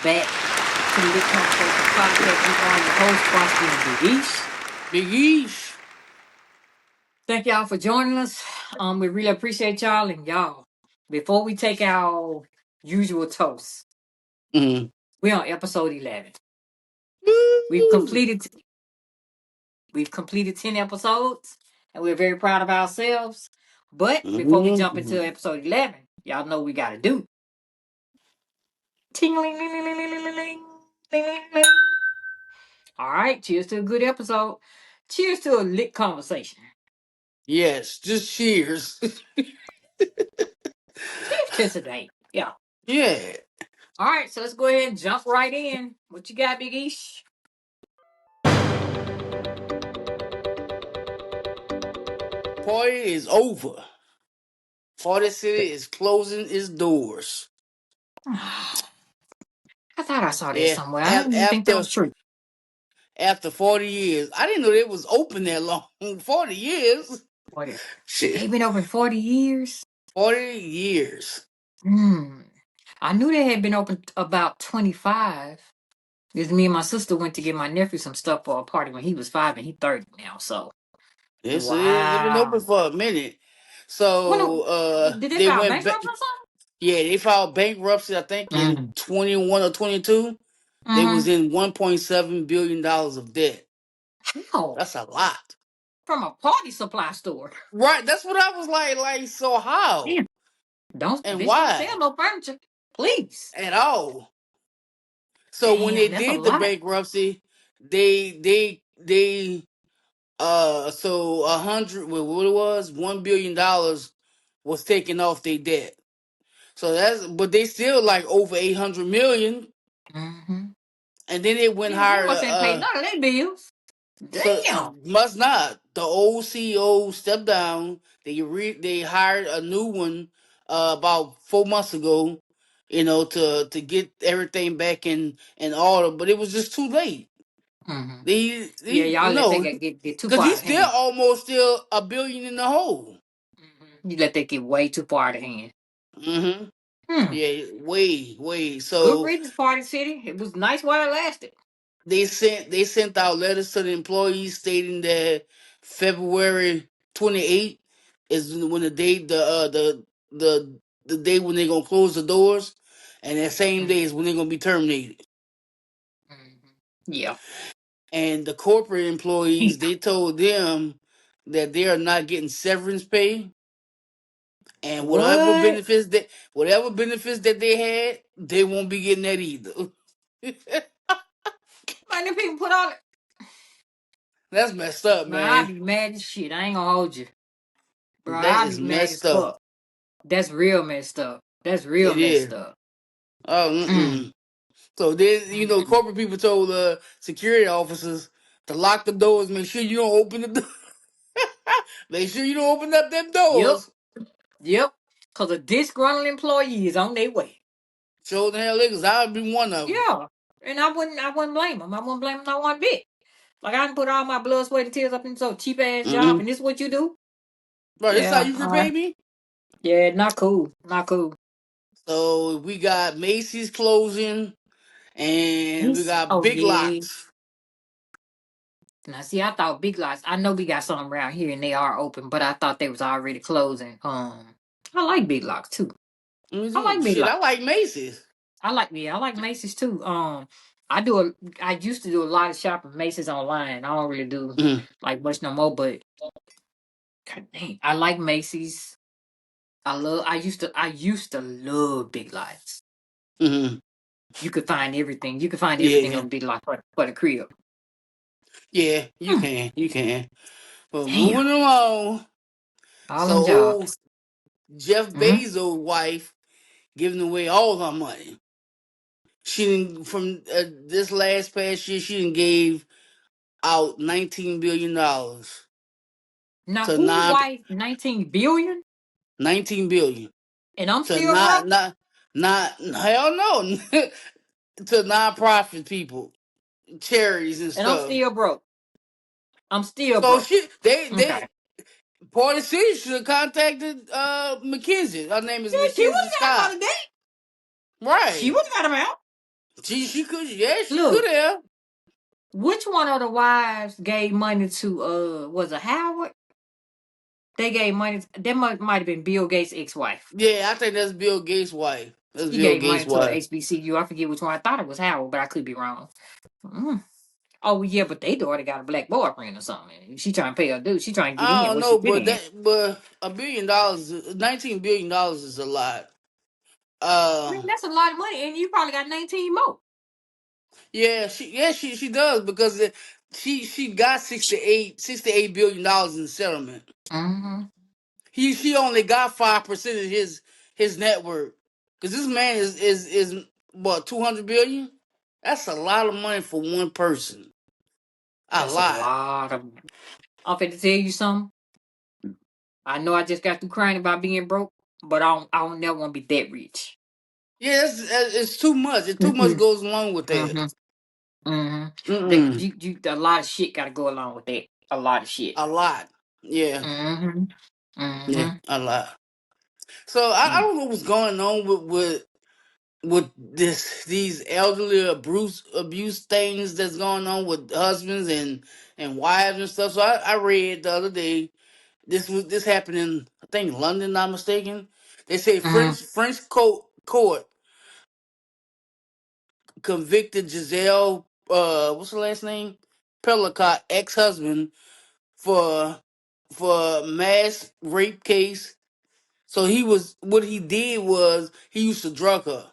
back to the Lit Conversation podcast. We are your host, Frosty and Big East. Big East. Thank y'all for joining us. We really appreciate y'all. And y'all, before we take our usual toast, Mm. we're on episode 11. We've Woo. completed we've completed 10 episodes, and we're very proud of ourselves. But before we jump into Mhm. episode 11, y'all know what we gotta do. Ting-ling, ling, ling, ling, ling, ling, ling, ling, ling, ling. All right, cheers to a good episode. Cheers to a lit conversation. Yes, just cheers. Cheers to today. Yeah. Yeah. All right, so let's go ahead and jump right in. What you got, Big Ish? Party is over. Party City is closing its doors. I thought I saw that Yeah. somewhere. I don't even think that was true. After 40 years. I didn't know it was open that long. 40 years. What? Shit. They've been open 40 years. 40 years. Hmm. I knew they had been open about 25. Because me and my sister went to get my nephew some stuff for a party when he was 5 and he's 30 now. So, It's been open wow. for a minute. When, So did they they file went back. bankruptcy or Yeah, they filed bankruptcy, I think, in something? 21 or 22. They Mm-hmm. was in $1.7 billion of debt. How? That's a lot. From a party supply store. Right. That's what I was like, so how? Damn. Don't And bitch don't sell why? no furniture. Please. At all. So when they Damn, that's a did the lot. bankruptcy, they so 100 what it was, $1 billion was taken off their debt. So that's but they still like over 800 million. Mm-hmm. And then they went Damn, they hired must ain't paid none of their bills. so Damn. must not. The old CEO stepped down. They hired a new one about 4 months ago, to get everything back in order. But it was just too late. Mm-hmm. Yeah, They y'all let that get too because far out he's of still hand. almost still a billion in the hole. Mm-hmm. You let that get way too far out of hand. Mm-hmm. Hmm. Yeah, way. Good So riddance, Party City. It was nice while it lasted. they sent out letters to the employees stating that February 28th is when the date the day when they're gonna close the doors, and that same day is when they're gonna be terminated. Mm-hmm. Yeah. And the corporate Yeah. employees, they told them that they are not getting severance pay, and What? whatever benefits that they had, they won't be getting that either. Man, them people put all it. That's messed up, Man, I'd man. be mad as shit. I ain't gonna hold you. Bro, That I'd is be mad as messed up. fuck. That's real messed up. That's real It messed is. up. Oh, Mm. so then, Mm-mm. corporate people told security officers to lock the doors. Make sure you don't open the door. Make sure you don't open up them Yep. doors. Yep. Cause a disgruntled employee is on their way. Show the hell niggas. I would be one of them. Yeah. And I wouldn't blame them. I wouldn't blame them not one bit. Like I can put all my blood, sweat, and tears up in so cheap ass job, Mm-hmm. and this is what you do? Bro, this how Yeah. you All repay right. me. Yeah, not cool. Not cool. So we got Macy's closing, and we He's got oh Big yeah. Lots. Now see, I thought Big Lots. I know we got some around here and they are open, but I thought they was already closing. I like Big Lots too. I like Big Shit, I Lots. like Macy's. I like Macy's too. I used to do a lot of shopping Macy's online. I don't really do Mm-hmm. like much no more, but God dang, I like Macy's. I used to love Big Lots. Mm-hmm. You could find everything. You could find everything Yeah, on Big Lots for the crib. yeah. You Hmm, can, you can. But damn, moving along. all So them old jobs. Jeff Hmm. Bezos' wife giving away all her money. She didn't from this last past year. She didn't gave out $19 billion Now to who non wife 19 billion? 19 billion And I'm to still broke, not hell no to nonprofit people, charities and and I'm stuff. still broke. I'm still So broke. she Okay. they Party City should have contacted McKenzie. Her name is Yeah, she would Mackenzie have got him Scott. out of that. She Right. would have got him out. She could, yeah, she could Look, have. which one of the wives gave money to was it Howard? They gave money. That might have been Bill Gates' ex-wife. Yeah, I think that's Bill Gates' wife. That's She Bill gave Gates' money to a wife. HBCU. I forget which one. I thought it was Howard, but I could be wrong. Mm. Oh yeah, but they daughter got a black boyfriend or something. She trying to pay her due. She trying to get I in don't what she know, fit but in. $1 billion, $19 billion is a lot. I Uh, mean, that's a lot of money, and you probably got 19 more. she does because she got $68 billion in settlement. Mm-hmm. She only got 5% of his net worth. Cause this man is what 200 billion. That's a lot of money for one person. A That's a lot. lot of. I'm finna tell you something. I know I just got through crying about being broke, but I don't never want to be that rich. Yeah, it's too much. It too much Mm-mm. goes along with that. Mm-hmm. Mm-hmm. That Mm-mm. a lot of shit got to go along with that. A lot of shit. A lot. Yeah. Mm-hmm. Yeah. Mm-hmm. A lot. So I Mm. don't know what's going on with these elderly abuse things that's going on with husbands and wives and stuff. So I read the other day this happened in I think London, not mistaken. They say Mm. French court convicted Giselle what's her last name? Pellicott ex-husband for mass rape case. So what he did was he used to drug her,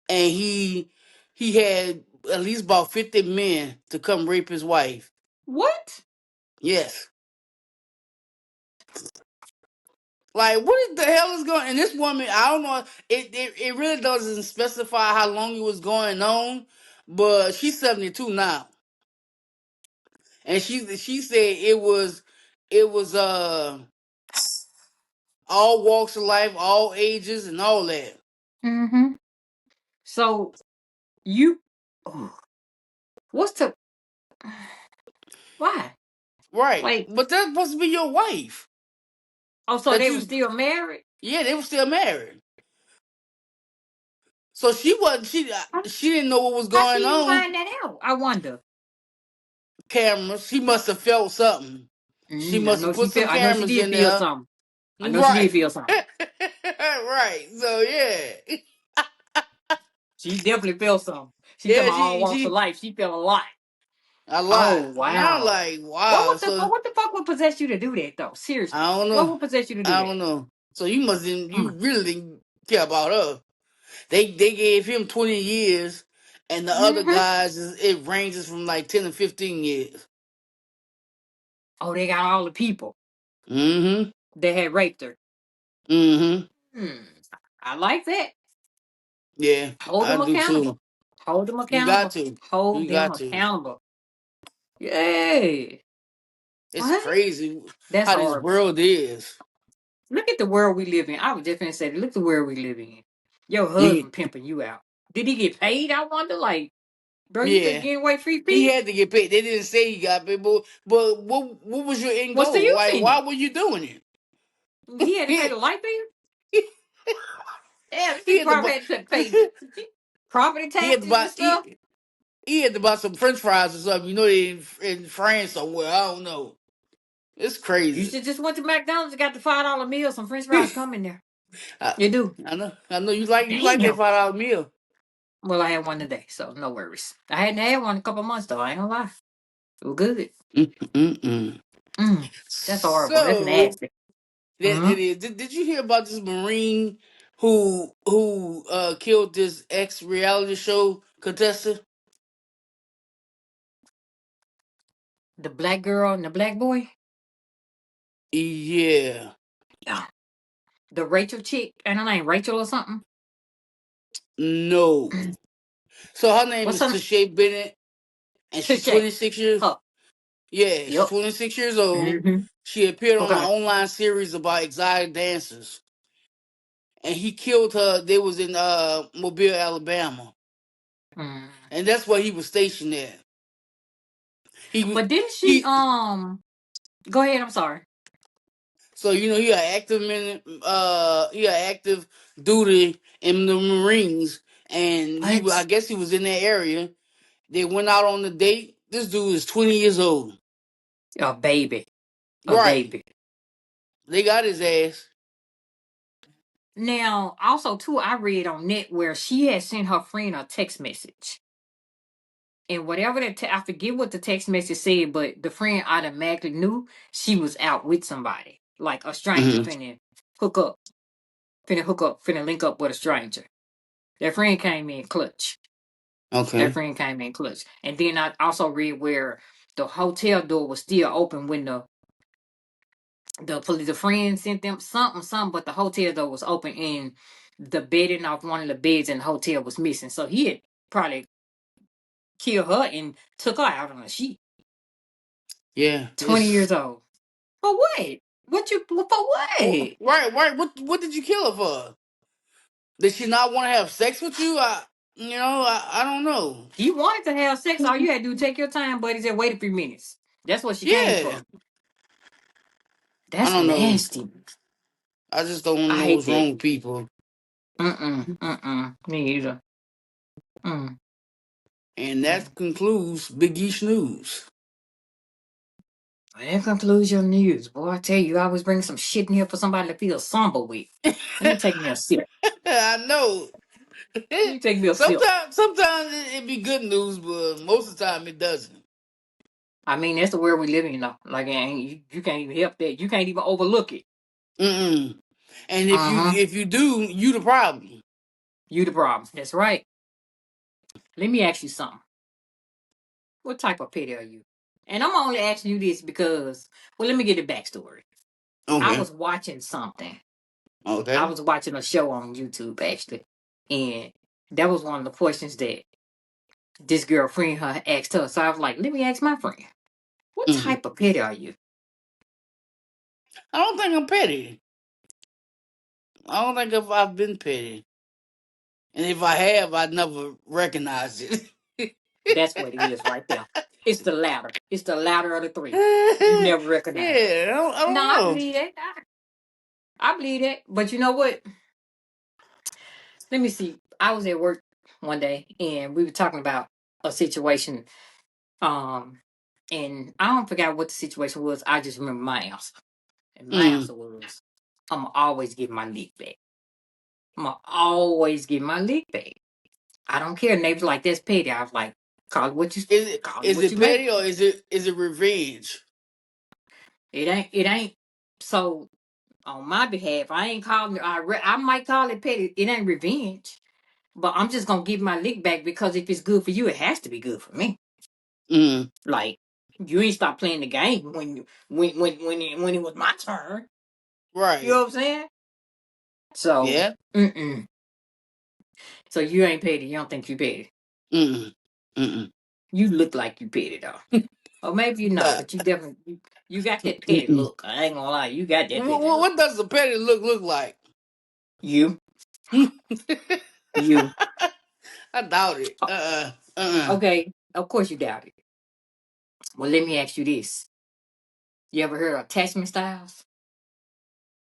and he had at least about 50 men to come rape his wife. What? Yes. Like what the hell is going? And this woman, I don't know. It really doesn't specify how long it was going on, but she's 72 now, and she said it was all walks of life, all ages, and all that. Mm-hmm. So you, what's the why? Right, Like, but that's supposed to be your wife. oh, so That they were you, still married? yeah, they were still married. So she wasn't. She didn't know what was How she going even on. find that out? I wonder. Cameras. She must have felt something. She I must know have she put some felt. I know she cameras did in feel there. something. I know she Right. did feel something. Right. So yeah. She definitely felt something. She talking Yeah. about all walks of She life. She felt a lot. a Oh lot. And I'm wow. like, wow. So What the fuck would possess you to do that though? Seriously, I don't what know. would possess you to do I that? don't know. So you Mm. really didn't care about her. They gave him 20 years, and the other Mm-hmm. guys it ranges from like 10 to 15 years. Oh, they got all the people Mm-hmm. that had raped her. Mm-hmm. Hmm. I like that. Yeah, Hold I them do too. accountable. Hold them You got accountable. to. Hold You them got to. accountable. Yay. It's What? crazy That's how this horrible. world is. Look at the world we live in. I was just gonna say, look at the world we live in. Your Yeah. husband pimping you out. Did he get paid? I wonder. Like, bro, you just Yeah. getting away free He P? had to get paid. They didn't say he got paid, but what was your end What's the goal? use Like, in why it? were you doing He had to pay it? the light bill. he, Yeah, he she had to probably buy had to pay property he had to taxes buy and stuff. he had to buy some French fries or something. You know, they in France somewhere. I don't know. It's You crazy. should just went to McDonald's and got the $5 meal. Some French fries come in there. I, You do. I know you like that Damn. $5 meal. Well, I had one today, so no worries. I hadn't had one in a couple months though. I ain't gonna lie. It was good. Mm-mm-mm. Mm, that's horrible. That's So nasty. that Mm. is. Did you hear about this Marine who killed this ex reality show contestant? The black girl and the black boy. Yeah. Yeah. The Rachel chick, and her name Rachel or something. No. So her name What's is her name? Tashay Bennett, and she's Touche. 26 years. Huh. Yeah, she's Yep. 26 years old. Mm-hmm. She appeared on an Okay. online series about exotic dancers, and he killed her. They was in Mobile, Alabama, Mm. and that's where he was stationed at. He But didn't she he. go ahead, I'm sorry. So he had active duty in the Marines, and I What? guess he was in that area. They went out on the date. This dude is 20 years old. A baby. A Right. baby. They got his ass. Now, also too, I read on net where she had sent her friend a text message. And whatever I forget what the text message said, but the friend automatically knew she was out with somebody. Like a stranger Hmm. hook up, finna link up with a stranger. Their friend came in clutch. Their Okay. friend came in clutch. And then I also read where the hotel door was still open when the friend sent them something, but the hotel door was open and the bedding off one of the beds in the hotel was missing. So he had probably killed her and took her out on a sheet. Yeah. 20 It's years old. For what? For what? right. What did you kill her for? Did she not want to have sex with you? I don't know. You wanted to have sex, all you had to do take your time, buddy. Just wait a few minutes. That's what she came Yeah. for. I That's don't know. nasty. I just don't I know hate what's that. wrong with people. Me either. Mm, And mm. that concludes Big East News. Well, that concludes your news, boy. I tell you, you always bring some shit in here for somebody to feel somber with. Let me take me a sip. I know. Let me take me a sip. Sometimes it be good news, but most of the time it doesn't. I mean, that's the world we live in now. Like, you can't even help that. You can't even overlook it. Mm-mm. And if Uh you huh. if you do, you the problem. You the problem. That's right. Let me ask you something. What type of pet are you? And I'm only asking you this because, well, let me get the backstory. I Okay. was watching something. I Okay. was watching a show on YouTube actually, and that was one of the questions that this girlfriend her asked her. So I was like, let me ask my friend, what Hmm. type of pet are you? I don't think I'm petty. I don't think if I've been petty, and if I have, I'd never recognize it. That's what it is right there. It's the latter. It's the latter of the three. You never recognize. Yeah, I No, don't I know. believe that. I believe that. But you know what? Let me see. I was at work one day and we were talking about a situation. Um, and I don't forget what the situation was. I just remember my answer. And my Mm. answer was, I'm always get my lick back. I'm always get my lick back. I don't care. And they was like, that's petty. I was like, Is it call it is what it you make. petty or is it revenge? It ain't. So on my behalf, I ain't calling it. I might call it petty. It ain't revenge. But I'm just gonna give my lick back because if it's good for you, it has to be good for me. Mm. Like you ain't stop playing the game when it was my turn. You know Right. what I'm saying? So, Yeah. mm-mm. So you ain't petty. You don't think you petty. Mm. Mm. You look like you petty though. Or maybe you're not, Nah. but you definitely you got that petty Mm-mm. look. I ain't gonna lie, you got that petty look. What does the petty look like? You, you. I doubt it. O- Okay, of course you doubt it. Well, let me ask you this: you ever heard of attachment styles?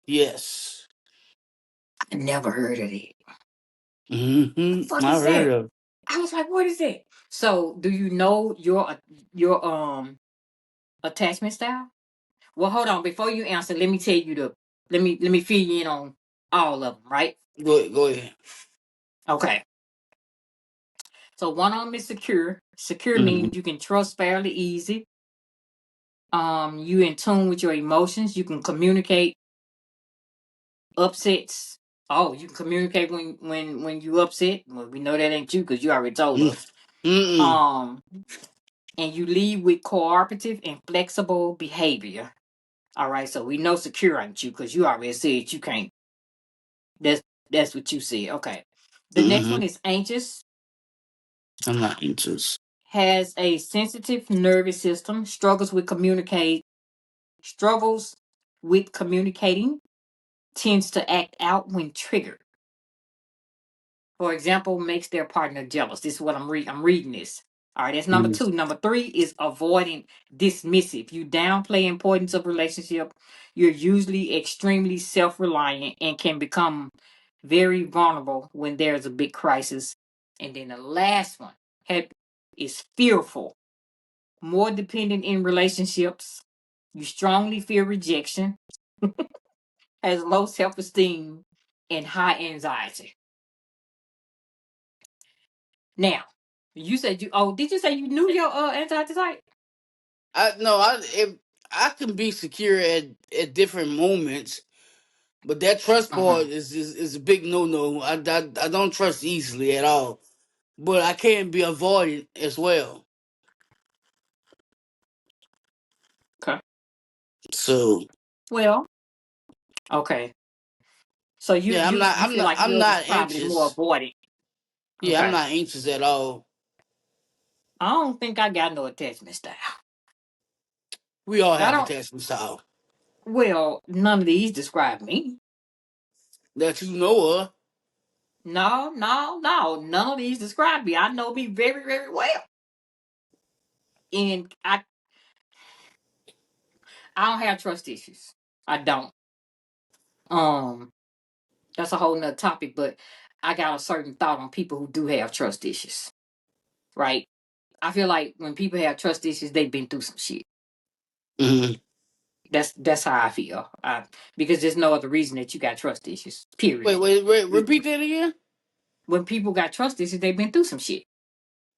Yes. I never heard of it. The Hmm. fuck I is heard that? of. I was like, what is that? So, do you know your attachment style? Well, hold on. Before you answer, let me tell you let me fill you in on all of them, right? Go ahead. Go ahead. Okay. So one of them is secure. Secure Hmm. means you can trust fairly easy. You in tune with your emotions. You can communicate upsets. Oh, you can communicate when you upset. Well, we know that ain't you because you already told us. Mm-mm. Um, and you lead with cooperative and flexible behavior. All right, so we know secure ain't you because you already said you can't. That's that's what you said. Okay. The next Hmm. one is anxious. I'm not anxious. Has a sensitive nervous system. Struggles with communicating. Tends to act out when triggered. For example, makes their partner jealous. This is what I'm reading this. All right, that's number Mm. two. Number three is avoiding dismissive. You downplay importance of relationship. You're usually extremely self-reliant and can become very vulnerable when there's a big crisis. And then the last one is fearful, more dependent in relationships. You strongly fear rejection, has low self esteem, and high anxiety. Now, you said did you say you knew your anxiety type? I no, I can be secure at different moments, but that trust Uh-huh. part is a big no. I don't trust easily at all, but I can be avoided as well. Okay. So Well, okay. So you yeah, you you feel like I'm yours is not probably more anxious. avoided. Yeah, I'm Okay. not anxious at all. I don't think I got no attachment style. We all I have don't. attachment style Well, none of these describe me. that you know of. No, no, no. None of these describe me. I know me very, very well. And I don't have trust issues. I don't. Um, that's a whole nother topic, but I got a certain thought on people who do have trust issues. Right? I feel like when people have trust issues, they've been through some shit. Hmm. That's how I feel. Because there's no other reason that you got trust issues. Period. Wait. Repeat that again. When people got trust issues, they've been through some shit.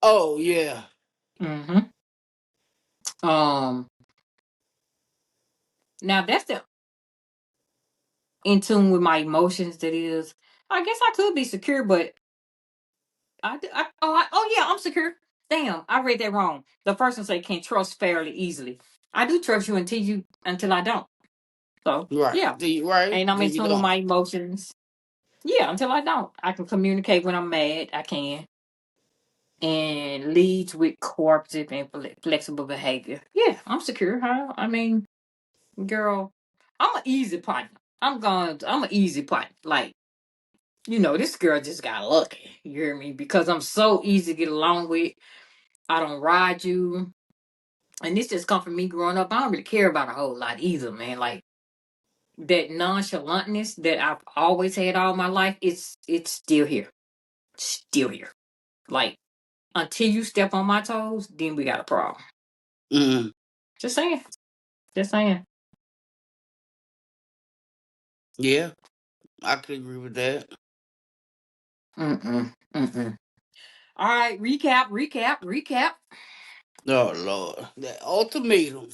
Oh yeah. Hmm. Um. Now that's the in tune with my emotions. That is, I guess I could be secure, but oh yeah, I'm secure. Damn, I read that wrong. The first one say can trust fairly easily. I do trust you until I don't. So Right. yeah, Right. and I'm There in you tune with go. my emotions. Yeah, until I don't. I can communicate when I'm mad. I can. And leads with cooperative and flexible behavior. Yeah, I'm secure. Huh? I mean, girl, I'm an easy partner. I'm an easy partner. Like, this girl just got lucky. You hear me? Because I'm so easy to get along with. I don't ride you. And this just come from me growing up. I don't really care about a whole lot either, man. Like that nonchalantness that I've always had all my life, it's still here. Still here. Like until you step on my toes, then we got a problem. Mm. Just saying. Just saying. Yeah, I could agree with that. Mm-mm. Mm-mm. All right, recap. Oh Lord, that ultimatum.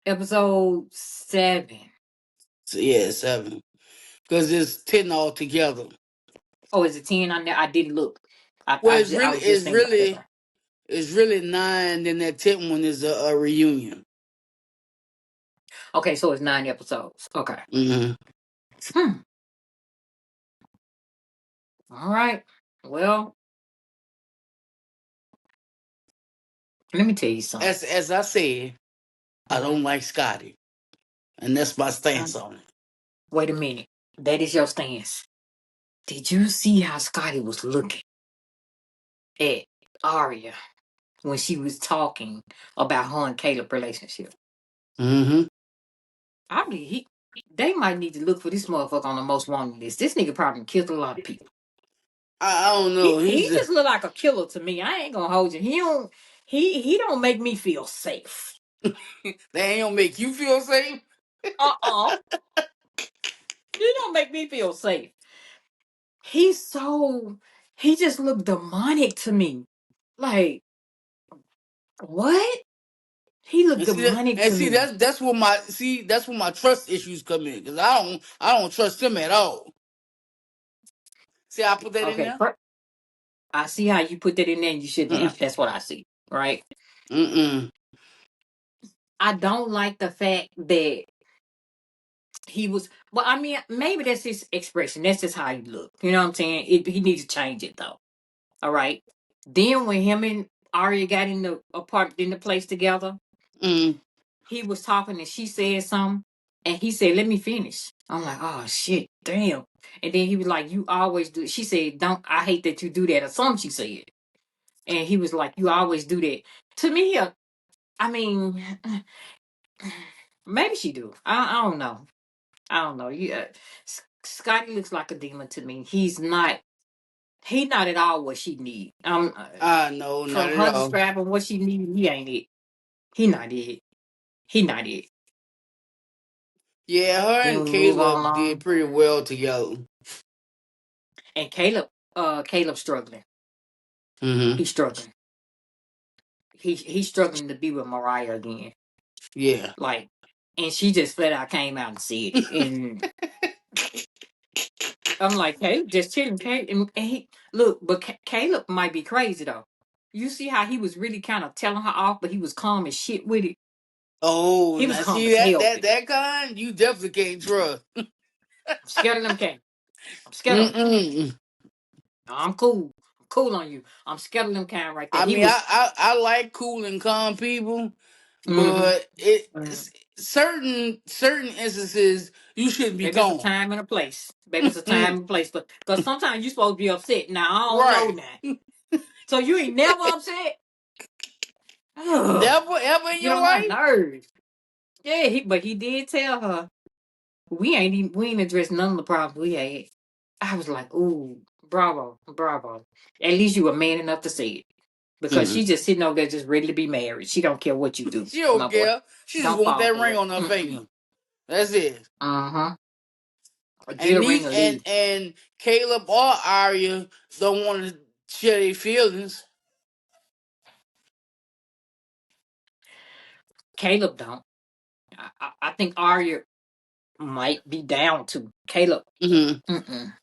Episode 7. So, yeah, 7 because it's 10 altogether. Oh, is it 10 on there? I didn't look. Well, I was just thinking about that one. it's really 9. Then that 10th one is a reunion. Okay, so it's 9 episodes. Okay. Hmm. Hmm. All right. Well, let me tell you something. As I said, I Hmm. don't like Scotty, and that's my stance on it. Wait a minute. That is your stance. Did you see how Scotty was looking at Arya when she was talking about her and Caleb relationship? Hmm. I believe they might need to look for this motherfucker on the most wanted list. This nigga probably killed a lot of people. I don't know. He just look like a killer to me. I ain't gonna hold you. He don't make me feel safe. They ain't gonna make you feel safe. Uh-uh. He don't make me feel safe. He's so he just looked demonic to me. Like, what? He looked And see that, demonic and to see me. that's where my trust issues come in because I don't trust him at all. See, I put that in Okay, there. I see how you put that in there and you shouldn't Mm-mm. have. That's what I see. Right? Mm-mm. I don't like the fact that he was well, I mean, maybe that's his expression. That's just how he looked. You know what I'm saying? He needs to change it though. All right. Then when him and Arya got in the apartment in the place together, Mm. he was talking and she said something and he said, "Let me finish." I'm like, "Oh shit, damn." And then he was like, "You always do." She said, "Don't I hate that you do that," or something she said. And he was like, "You always do that." To me, I mean, maybe she do. I don't know. I don't know. Yeah. Scotty looks like a demon to me. He's not. He not at all what she need. No, not From at her all. describing what she need, he ain't it. He not it. He not it. Yeah, her Then and we move on Caleb did along, pretty well together. and Caleb struggling. Mm-hmm. He's struggling. He's struggling to be with Mariah again. Yeah. Like, and she just flat out came out and said it. And I'm like, Caleb, just chilling. Caleb, and he look, but Caleb might be crazy though. You see how he was really kind of telling her off, but he was calm as shit with it. Oh, He was now calm see as that hell with that it. that kind you definitely can't trust. I'm scared of them, Caleb. I'm scared of them. Mm-mm. I'm cool. I'm cool on you. I'm scared of them kind right there. I He mean, was. I like cool and calm people, Mm-hmm. but certain instances you shouldn't be Maybe it's a calm. time and a place. Maybe it's a time and place, but because sometimes you're supposed to be upset. Now I don't know Right. now. So you ain't never upset. Ugh, Never ever in get your on my life. nerves. Yeah, but he did tell her we ain't addressed none of the problems we had. I was like, ooh, bravo, bravo. At least you were man enough to say it. Because Mm-mm. she just sitting over there just ready to be married. She don't care what you do, She don't my boy. care. She just Don't want fall that for ring it. on her Mm-mm. finger. That's it. Uh-huh. Get And a ring neither or leave. and Caleb or Arya don't want to share their feelings. Caleb don't. I think Arya might be down to Caleb. Mm-hmm. Mm-mm.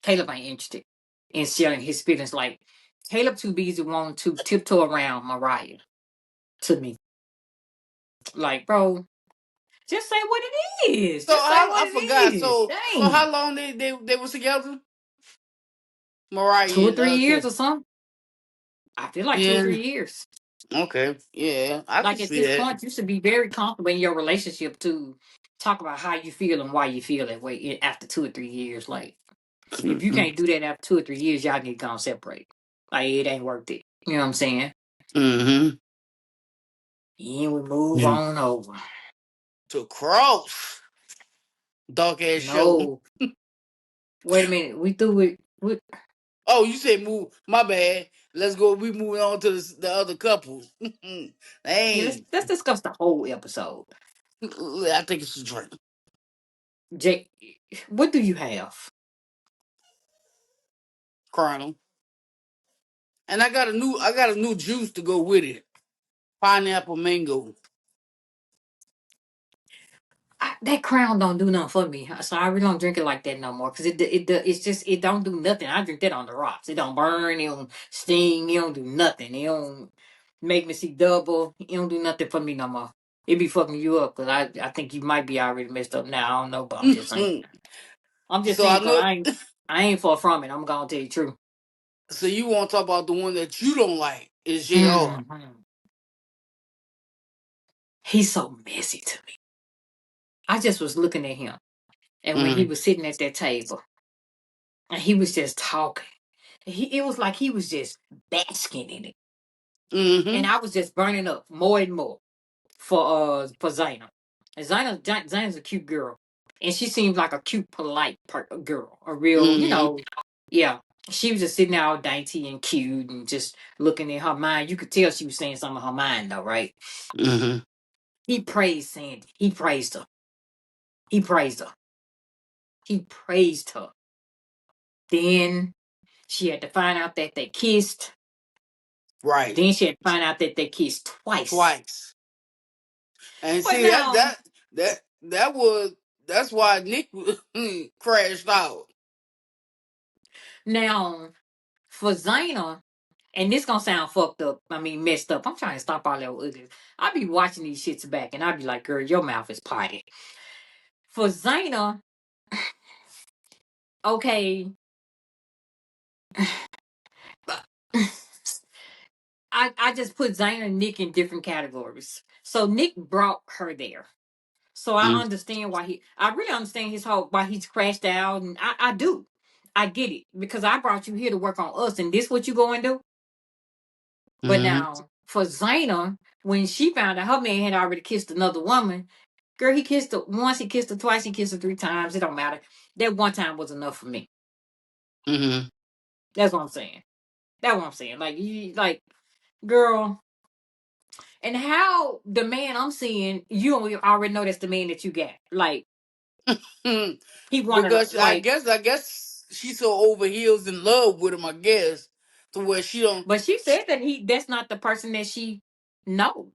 Caleb ain't interested in sharing his feelings. Like Caleb too busy wanting to tiptoe around Mariah to me. Like, bro, just say what it is. So Just say what I it forgot. is. So Dang. how long they was together? Mariah 2 or 3 years Caleb. or something. I feel like two or Yeah. three years. Okay. Yeah, I can Like at see this that. point, you should be very comfortable in your relationship to talk about how you feel and why you feel that way after 2 or 3 years. Like, if you Mm-hmm. can't do that after 2 or 3 years, y'all need to go and separate. Like, it ain't worth it. You know what I'm saying? Mm-hmm. And we move Yeah. on over. To cross. Dark ass show. No, wait a minute. We threw it. Oh, you said move. My bad. Let's go. We moving on to the other couple. Yeah, let's Dang. let's discuss the whole episode. I think it's a drink. Jake, what do you have? Colonel. And I got a new juice to go with it. Pineapple mango. That Crown don't do nothing for me, so I really don't drink it like that no more. Cause it's just it don't do nothing. I drink that on the rocks. It don't burn. It don't sting. It don't do nothing. It don't make me see double. It don't do nothing for me no more. It be fucking you up, cause I think you might be already messed up now. I don't know, but I'm just saying. I'm just So saying, I cause know. I ain't far from it. I'm gonna tell you the truth. So you want to talk about the one that you don't like is Jr. Mhm. He's so messy to me. I just was looking at him, and when he Mm-hmm. was sitting at that table, and he was just talking. It was like he was just basking in it, and Mm-hmm. I was just burning up more and more for Zaina. And Zaina's a cute girl, and she seems like a cute, polite girl, a real, Mm-hmm. yeah. She was just sitting there all dainty and cute, and just looking at her mind. You could tell she was saying something in her mind, though, right? Mm-hmm. He praised Sandy. He praised her. He praised her. He praised her. Then she had to find out that they kissed. Right. Then she had to find out that they kissed twice. Twice. And But see now, that was that's why Nick crashed out. now for Zaina, and this gonna sound fucked up. I mean, messed up. I'm trying to stop all that ugly. I be watching these shits back, and I be like, "Girl, your mouth is potty." For Zaina, okay, I just put Zaina and Nick in different categories. So Nick brought her there. So I Mm-hmm. understand why I really understand his whole why he's crashed out, and I do. I get it because I brought you here to work on us, and this what you going to do. But Mm-hmm. now for Zaina, when she found out her man had already kissed another woman, Girl, he kissed her once, he kissed her twice, he kissed her 3 times. It don't matter. That one time was enough for me. Mm-hmm. That's what I'm saying. That's what I'm saying. Like you, like, girl, and how the man I'm seeing, you already know that's the man that you got. Like he wanted to, Because like, I guess she's so over heels in love with him. I guess to where she don't. but she said that that's not the person that she know.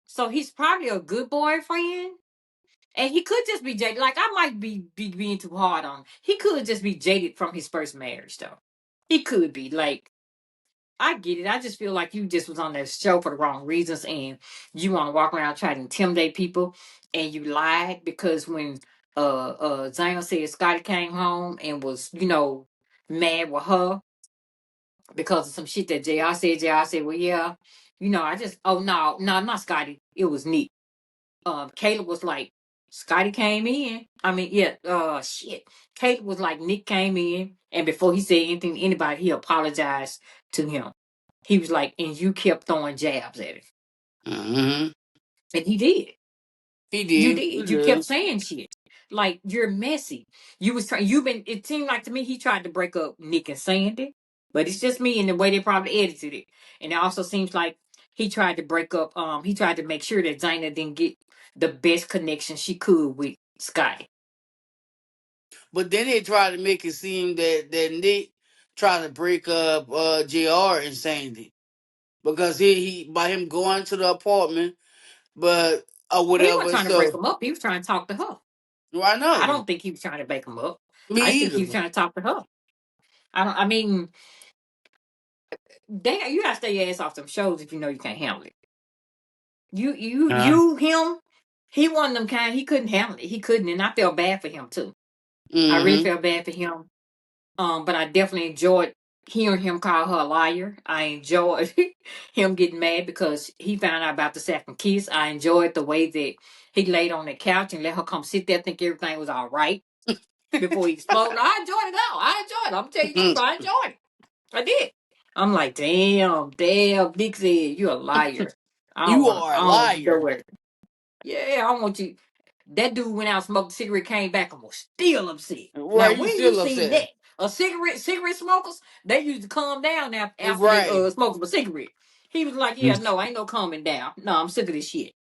So he's probably a good boyfriend. And he could just be jaded. Like I might be being too hard on him. He could just be jaded from his first marriage, though. He could be. Like I get it. I just feel like you just was on that show for the wrong reasons, and you want to walk around trying to intimidate people, and you lied because when Zayna said Scotty came home and was mad with her because of some shit that JR said, well, yeah, I just, oh no, not Scotty, it was Nick. Caleb was like, Scotty came in. I mean, yeah, shit. Caleb was like, Nick came in, and before he said anything to anybody, he apologized to him. He was like, and you kept throwing jabs at him. Mm-hmm. And he did. He You did. He did. You kept did. saying shit. Like, you're messy. You was trying, it seemed like to me he tried to break up Nick and Sandy, but it's just me and the way they probably edited it. And it also seems like he tried to he tried to make sure that Zaina didn't get the best connection she could with Scotty. But then they tried to make it seem that Nick tried to break up Jr. and Sandy because he by him going to the apartment, but or Well, he wasn't whatever. trying to break So them up. He was trying to talk to her. well, I I know don't think he was trying to break them up. me I think he was either. trying to talk to her. I mean, you gotta stay your ass off them shows if you know you can't handle it. Uh, Him. He one of them kind. He couldn't handle it. He couldn't, and I felt bad for him too. I really mm-hmm. felt bad for him. But I definitely enjoyed hearing him call her a liar. I enjoyed him getting mad because he found out about the second kiss. I enjoyed the way that he laid on the couch and let her come sit there, think everything was all right before he exploded. I enjoyed it all. I enjoyed it. I'm telling you the truth. I enjoyed it. I did. I'm like, damn, Big said, you're a liar. You are I a don't want you to liar, go with it. Yeah, I don't want you. That dude went out, smoked a cigarette, came back, and was still upset. Now, right? You when you still seen upset, that? Cigarette smokers, they used to calm down after they right? smoked a cigarette. He was like, yeah, no, ain't no calming down. No, I'm sick of this shit.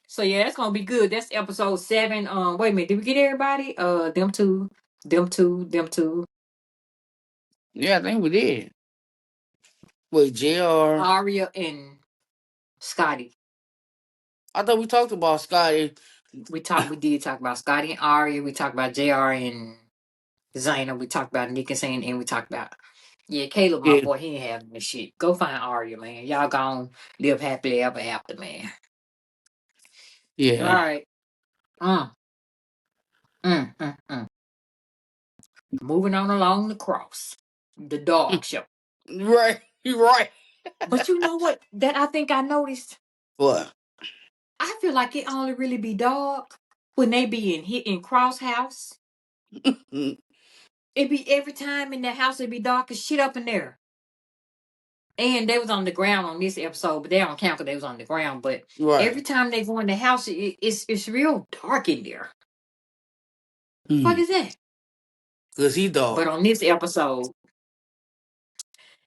So yeah, that's gonna be good. That's episode 7. Wait a minute, did we get everybody? Them two, them two. Yeah, I think we did. Wait, Jr. Aria and Scotty. I thought we talked about Scotty. We did talk about Scotty and Aria. We talked about JR and Zaina. We talked about Nick and Sane, and we talked about, yeah, Caleb, my Yeah, boy. He ain't having this shit. Go find Aria, man. Y'all gone live happily ever after, man. All yeah. right. Mm, mm. Moving on along the cross, the dog show. Right, you're right. But you know what? That I think I noticed. What? I feel like it only really be dog when they be in Cross House. Mm, It be every time in the house. It be dark as shit up in there. And they was on the ground on this episode, but they don't count because they was on the ground. But every right. time they go in the house, it's real dark in there. Fuck Mm. is that? Cause he But dog. on this episode,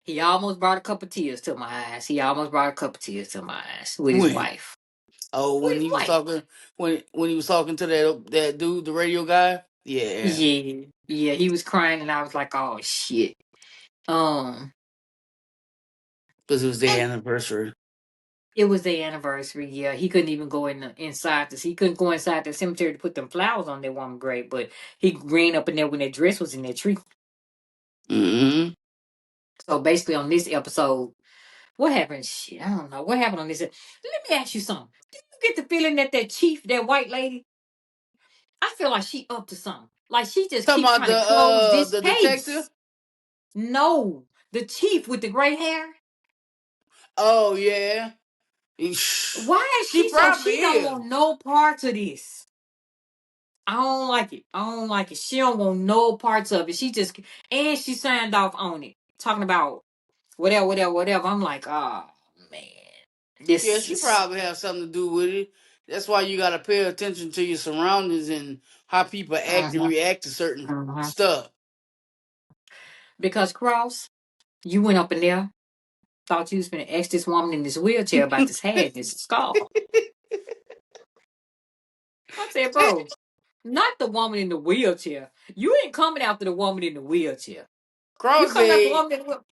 he almost brought a couple tears to my eyes. He almost brought a couple tears to my eyes with his When? wife. Oh, With when his he was wife. talking, when he was talking to that dude, the radio guy. Yeah, Yeah, he was crying, and I was like, "Oh shit." Um, because it was their and anniversary. it was their anniversary. Yeah, he couldn't even go inside this. He couldn't go inside the cemetery to put them flowers on their woman grave, but he ran up in there when that dress was in that tree. Mm-hmm. So basically, on this episode, what happened? Shit, I don't know what happened on this. Let me ask you something. Did you get the feeling that chief, that white lady, I feel like she up to something. Like she just Talking keep about trying to close this the detective. case. No, the chief with the gray hair. Oh yeah, Why is she she so? probably She don't is. want no parts of this. I don't like it. I don't like it. She don't want no parts of it. She just, and she signed off on it, talking about whatever. I'm like, oh man, Yeah, this she is. probably has something to do with it. That's why you gotta pay attention to your surroundings and how people act and Uh-huh. react to certain Uh-huh. stuff. Because Cross, you went up in there, thought you was gonna ask this woman in this wheelchair about this hat, this scar. I said, bro, not the woman in the wheelchair. You ain't coming after the woman in the wheelchair. You Cross coming after the said woman in the wheelchair.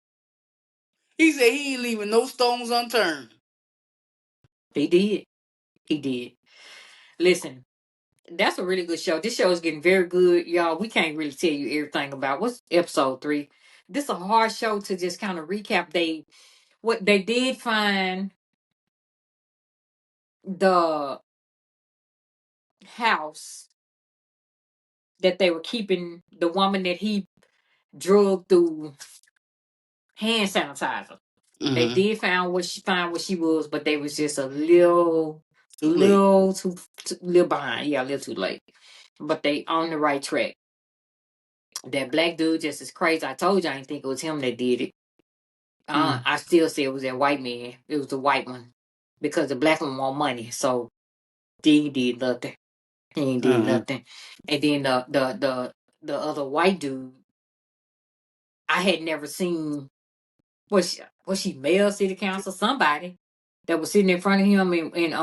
he said he ain't leaving no stones unturned. He did. He did. Listen, that's a really good show. This show is getting very good, y'all. We can't really tell you everything about what's episode 3. This is a hard show to just kind of recap. What they did find the house that they were keeping the woman that he drugged through hand sanitizer. They Mm-hmm. did find what she was, but they was just a little, Too late. little behind. Yeah, a little too late. But they on the right track. That black dude just as crazy. I told you I didn't think it was him that did it. Mm. I still say it was that white man. It was the white one because the black one want money. So he did nothing. He ain't did Uh-huh. nothing. And then the other white dude, I had never seen. Was she mayor, city council, somebody that was sitting in front of him, and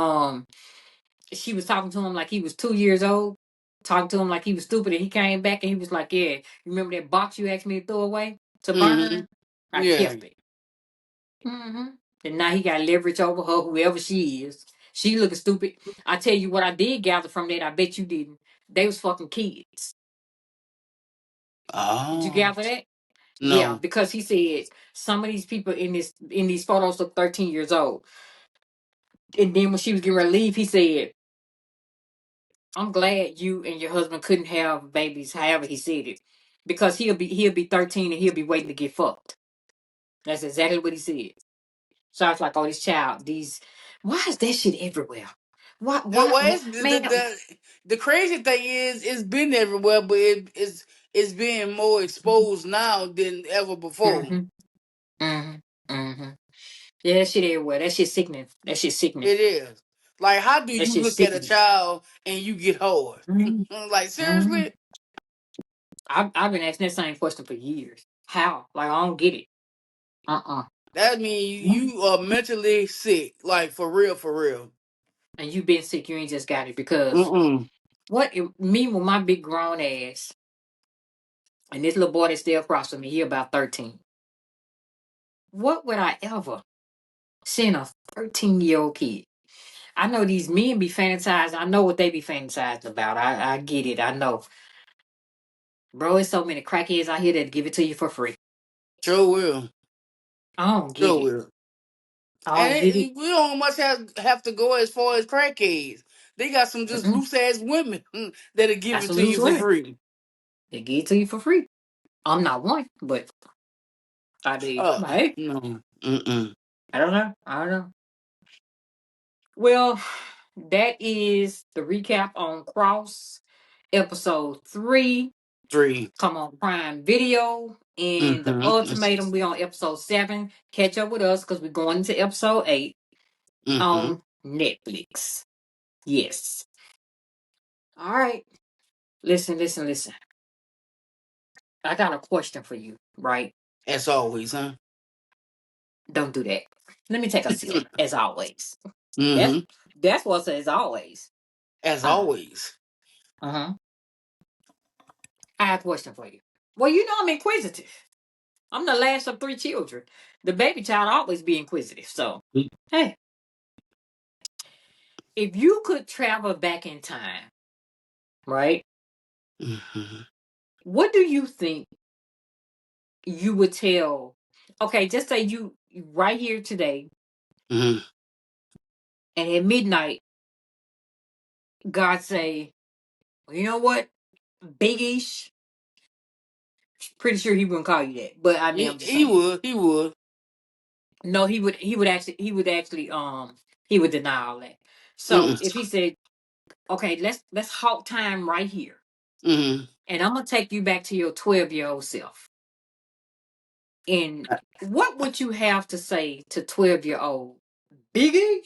she was talking to him like he was 2 years old, talking to him like he was stupid, and he came back and he was like, "Yeah, you remember that box you asked me to throw away to Mm-hmm. burn? I Yeah. kept it." hmm And now he got leverage over her, whoever she is. She looking stupid. I tell you what I did gather from that. I bet you didn't. They was fucking kids. Did you Oh gather that? Yeah, no. because he said some of these people in these photos look 13 years old. And then when she was getting ready to leave, he said, "I'm glad you and your husband couldn't have babies." However, he said it, because he'll be 13 and he'll be waiting to get fucked. That's exactly what he said. So I was like, "Oh, this child, these, why is that shit everywhere? Why, Well, it's man?" the crazy thing is it's been everywhere, but it's being more exposed now than ever before. Mm-hmm. Mm-hmm. Mm-hmm. Yeah, that shit everywhere. That shit sickening. That shit sickening. It is. Like, how do That you shit look at a sickening. child and you get hard? Mm-hmm. Like, Mm-hmm. seriously? I've been asking that same question for years. How? Like, I don't get it. Uh-uh. That means you are mentally sick. Like, for real, for real. And you been sick, you ain't just got it. Because Mm-mm. me with my big grown ass, and this little boy that's still across from me, he about 13. What would I ever send a 13-year-old kid? I know these men be fantasized. I know what they be fantasized about. I get it. I know. Bro, it's so many crackheads out here that give it to you for free. Sure will. I don't get Sure it. will. I And don't get it. we don't much have to go as far as crackheads. They got some just Mm-mm. loose ass women that'll give That's it a to loose you for women. free. They give it to you for free. I'm not one, but I did. But hey, No. Mm-mm. I don't know. I don't know. Well, that is the recap on Cross episode 3. 3. Come on Prime Video. And the Mm-hmm. ultimatum, we on episode 7. Catch up with us because we're going into episode 8 Mm-hmm. on Netflix. Yes. All right. Listen, listen, listen. I got a question for you, right? As always, huh? Don't do that. Let me take a sip, as always. That's Mm-hmm. that's what's as always. As Uh, always. uh-huh. I have a question for you. Well, you know I'm inquisitive. I'm the last of 3 children. The baby child always be inquisitive. So, hey, if you could travel back in time, right? Mm-hmm. What do you think you would tell? Okay, just say you right here today, Mm-hmm. and at midnight, God say, well, you know what, Big Ish. Pretty sure he wouldn't call you that, but I mean, I'm just He saying. would. He would. No, he would actually he would deny all that. So Mm-mm. if he said, okay, let's halt time right here, Mm-hmm. and I'm gonna take you back to your 12-year-old self. And what would you have to say to 12-year-old Biggie?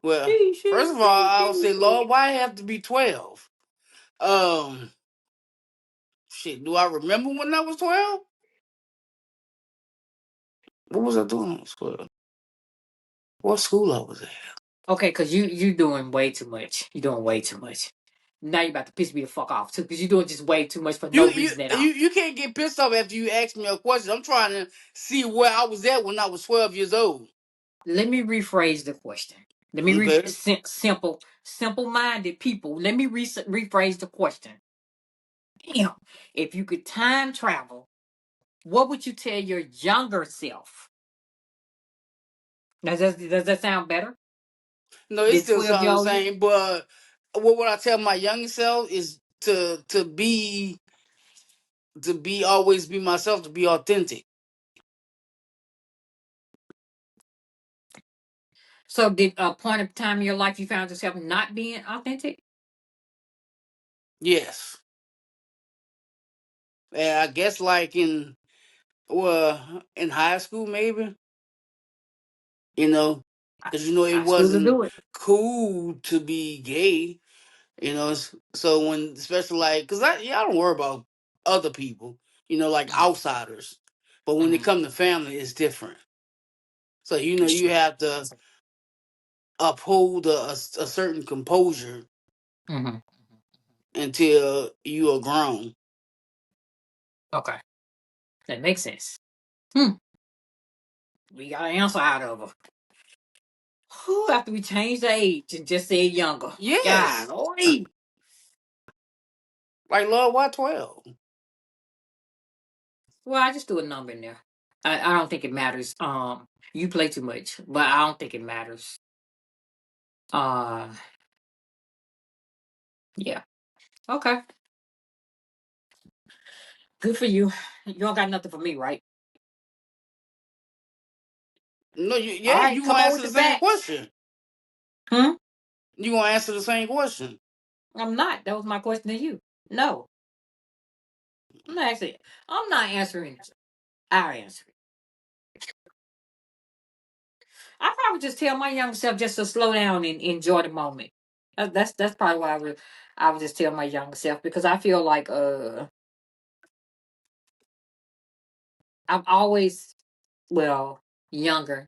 Well, She, she, first of all, she, I would she, say, she. Lord, why have to be 12? Um, shit. Do I remember when I was 12? What was I doing in school? What school I was at? Okay, because you doing way too much. You doing way too much. Now you about to piss me the fuck off too, because you doing just way too much for You no you reason at you all. you can't get pissed off after you ask me a question. I'm trying to see where I was at when I was 12 years old. Let me rephrase the question. Let me Okay. simple-minded people. Let me rephrase the question. Damn, if you could time travel, what would you tell your younger self? Now, does that sound better? No, it The still 12-year sounds the old you? same, but what I tell my younger self is to be always be myself, to be authentic. So, did a point of time in your life you found yourself not being authentic? Yes. And I guess like in high school maybe, you know, because it High school to wasn't do it. cool to be gay. So when, especially like, because I don't worry about other people, like Mm, outsiders, but when it mhm. comes to family, it's different. So you have to uphold a certain composure Mhm. until you are grown. Okay, that makes sense. Hmm. We got an answer out of her. Whew, after we changed the age and just said younger. God, Yes, oi. like love, why 12? Well, I just threw a number in there. I don't think it matters. You play too much, but I don't think it matters. Uh, yeah. Okay. Good for you. You don't got nothing for me, right? No, All yeah, right, you come gonna on answer with the the same facts. question. Hmm? You gonna answer the same question. I'm not. That was my question to you. No. I'm not actually. I'm not answering it. I answer it. I probably just tell my younger self just to slow down and enjoy the moment. That's probably why I would just tell my younger self because I feel like I've always well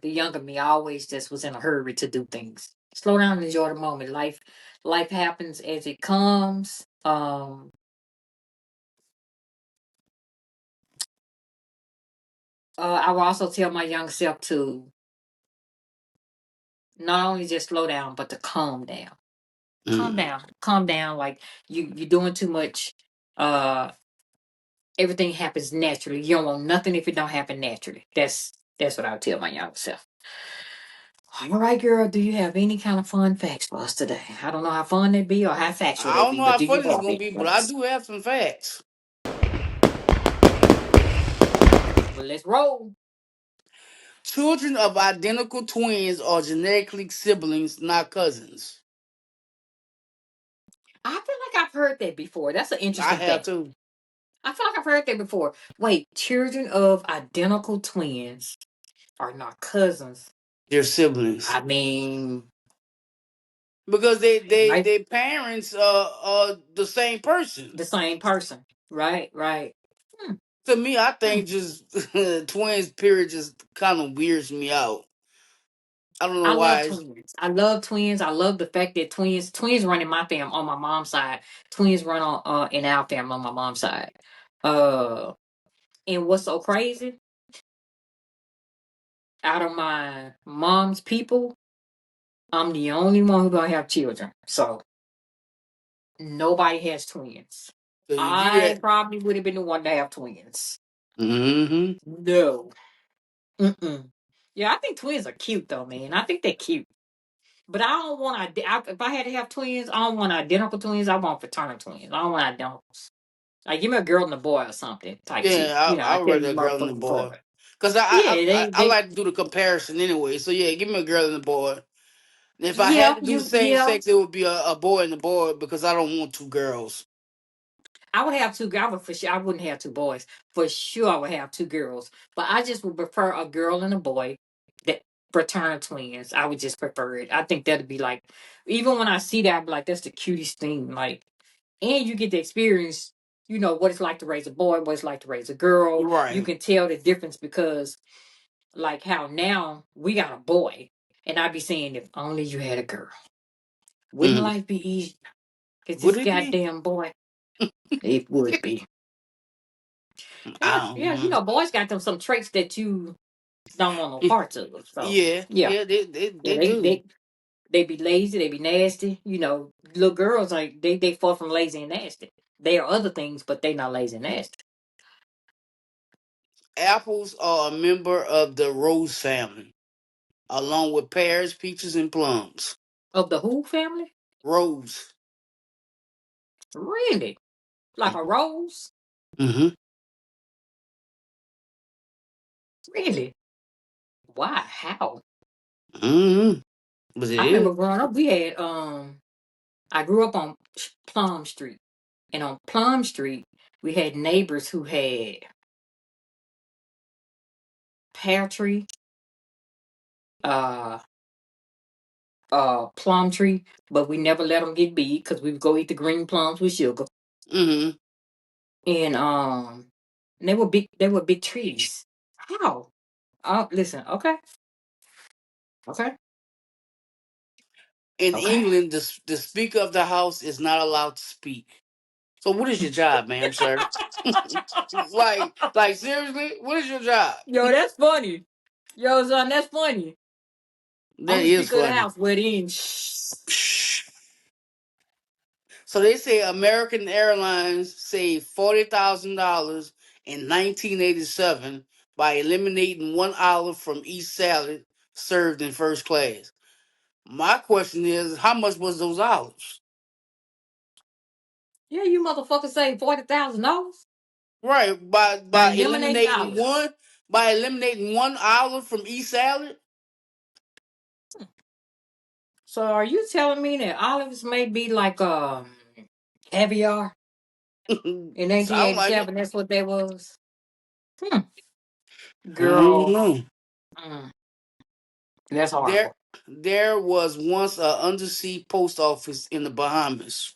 the younger me always just was in a hurry to do things. Slow down and enjoy the moment. Life happens as it comes. I will also tell my young self to not only just slow down but to calm down. Calm Mm. down. Calm down. Like you're doing too much. Uh, Everything happens naturally. You don't want nothing if it don't happen naturally. That's what I would tell my younger self. All right, girl. Do you have any kind of fun facts for us today? I don't know how fun they be or how factual I they don't be, know but how do you funny it's have gonna any be, but I ones? do have some facts. Well, let's roll. Children of identical twins are genetically siblings, not cousins. I feel like I've heard that before. That's an I interesting have fact. too. I feel like I've heard that before. Wait, children of identical twins are not cousins. They're siblings I mean, because they it they might they parents are the same person. the same person. Right, right. Hmm, To me, I hmm. think just twins period just kind of weirds me out. I don't know I love why. twins. I love twins. I love the fact that twins run in my family on my mom's side. Twins run on in our family on my mom's side. Uh, and what's so crazy? Out of my mom's people, I'm the only one who don't have children. So nobody has twins. So if you I had, probably would have been the one to have twins. mm-hmm. No. Mm-mm. Yeah, I think twins are cute though, man. I think they're cute. But I don't want if I had to have twins, I don't want identical twins. I want fraternal twins. I don't want identicals. Like give me a girl and a boy or something type shit. Yeah, I I would tell rather you a girl than a motherfuckers before. boy. Cause Yeah, I they like to do the comparison anyway. So yeah, give me a girl and a boy. And if I had yeah, to do the you same yeah. sex, it would be a boy and a boy because I don't want two girls. I would have two. I would for sure. I wouldn't have two boys for sure. I would have two girls, but I just would prefer a girl and a boy. That fraternal twins. I would just prefer it. I think that'd be like, even when I see that, I'd be like, that's the cutest thing. Like, and you get to experience, what it's like to raise a boy, what it's like to raise a girl. You Right. can tell the difference because, like, how now we got a boy, and I'd be saying, if only you had a girl, wouldn't Mm. life be easy? Because Would this it be? goddamn boy, it would be. Yeah, I don't yeah, know. boys got them some traits that you don't want no Y- parts of. So, Yeah, yeah, yeah, they yeah, they they do. they they be lazy, they be nasty. Little girls like they far from lazy and nasty. They are other things, but they not lazy and nasty. Apples are a member of the rose family, along with pears, peaches, and plums. Of the who family? Rose. Really? Like a rose? Mm-hmm. Really? Why? How? Mm-hmm. But it I remember is. growing up, we had I grew up on Plum Street, and on Plum Street we had neighbors who had pear tree, uh, plum tree, but we never let them get big because we would go eat the green plums with sugar. Mm-hmm. And they were big. They were big trees. How? Oh, listen. Okay. Okay. In Okay. England, the Speaker of the House is not allowed to speak. So what is your job, ma'am, sir? like seriously, what is your job? Yo, that's funny. Yo, son, that's funny. That I'm the is speaker of the funny. house. Where then? Shh. So they say American Airlines saved $40,000 in 1987 by eliminating one olive from each salad served in first class. My question is, how much was those olives? Yeah, you motherfucker saved $40,000 Right, by by by eliminating eliminating olives. one olive from each salad. So are you telling me that olives may be like caviar in Sound like it. 1887? That's what that was. Hmm. I don't Girl, know. mm, that's There horrible. there was once a undersea post office in the Bahamas.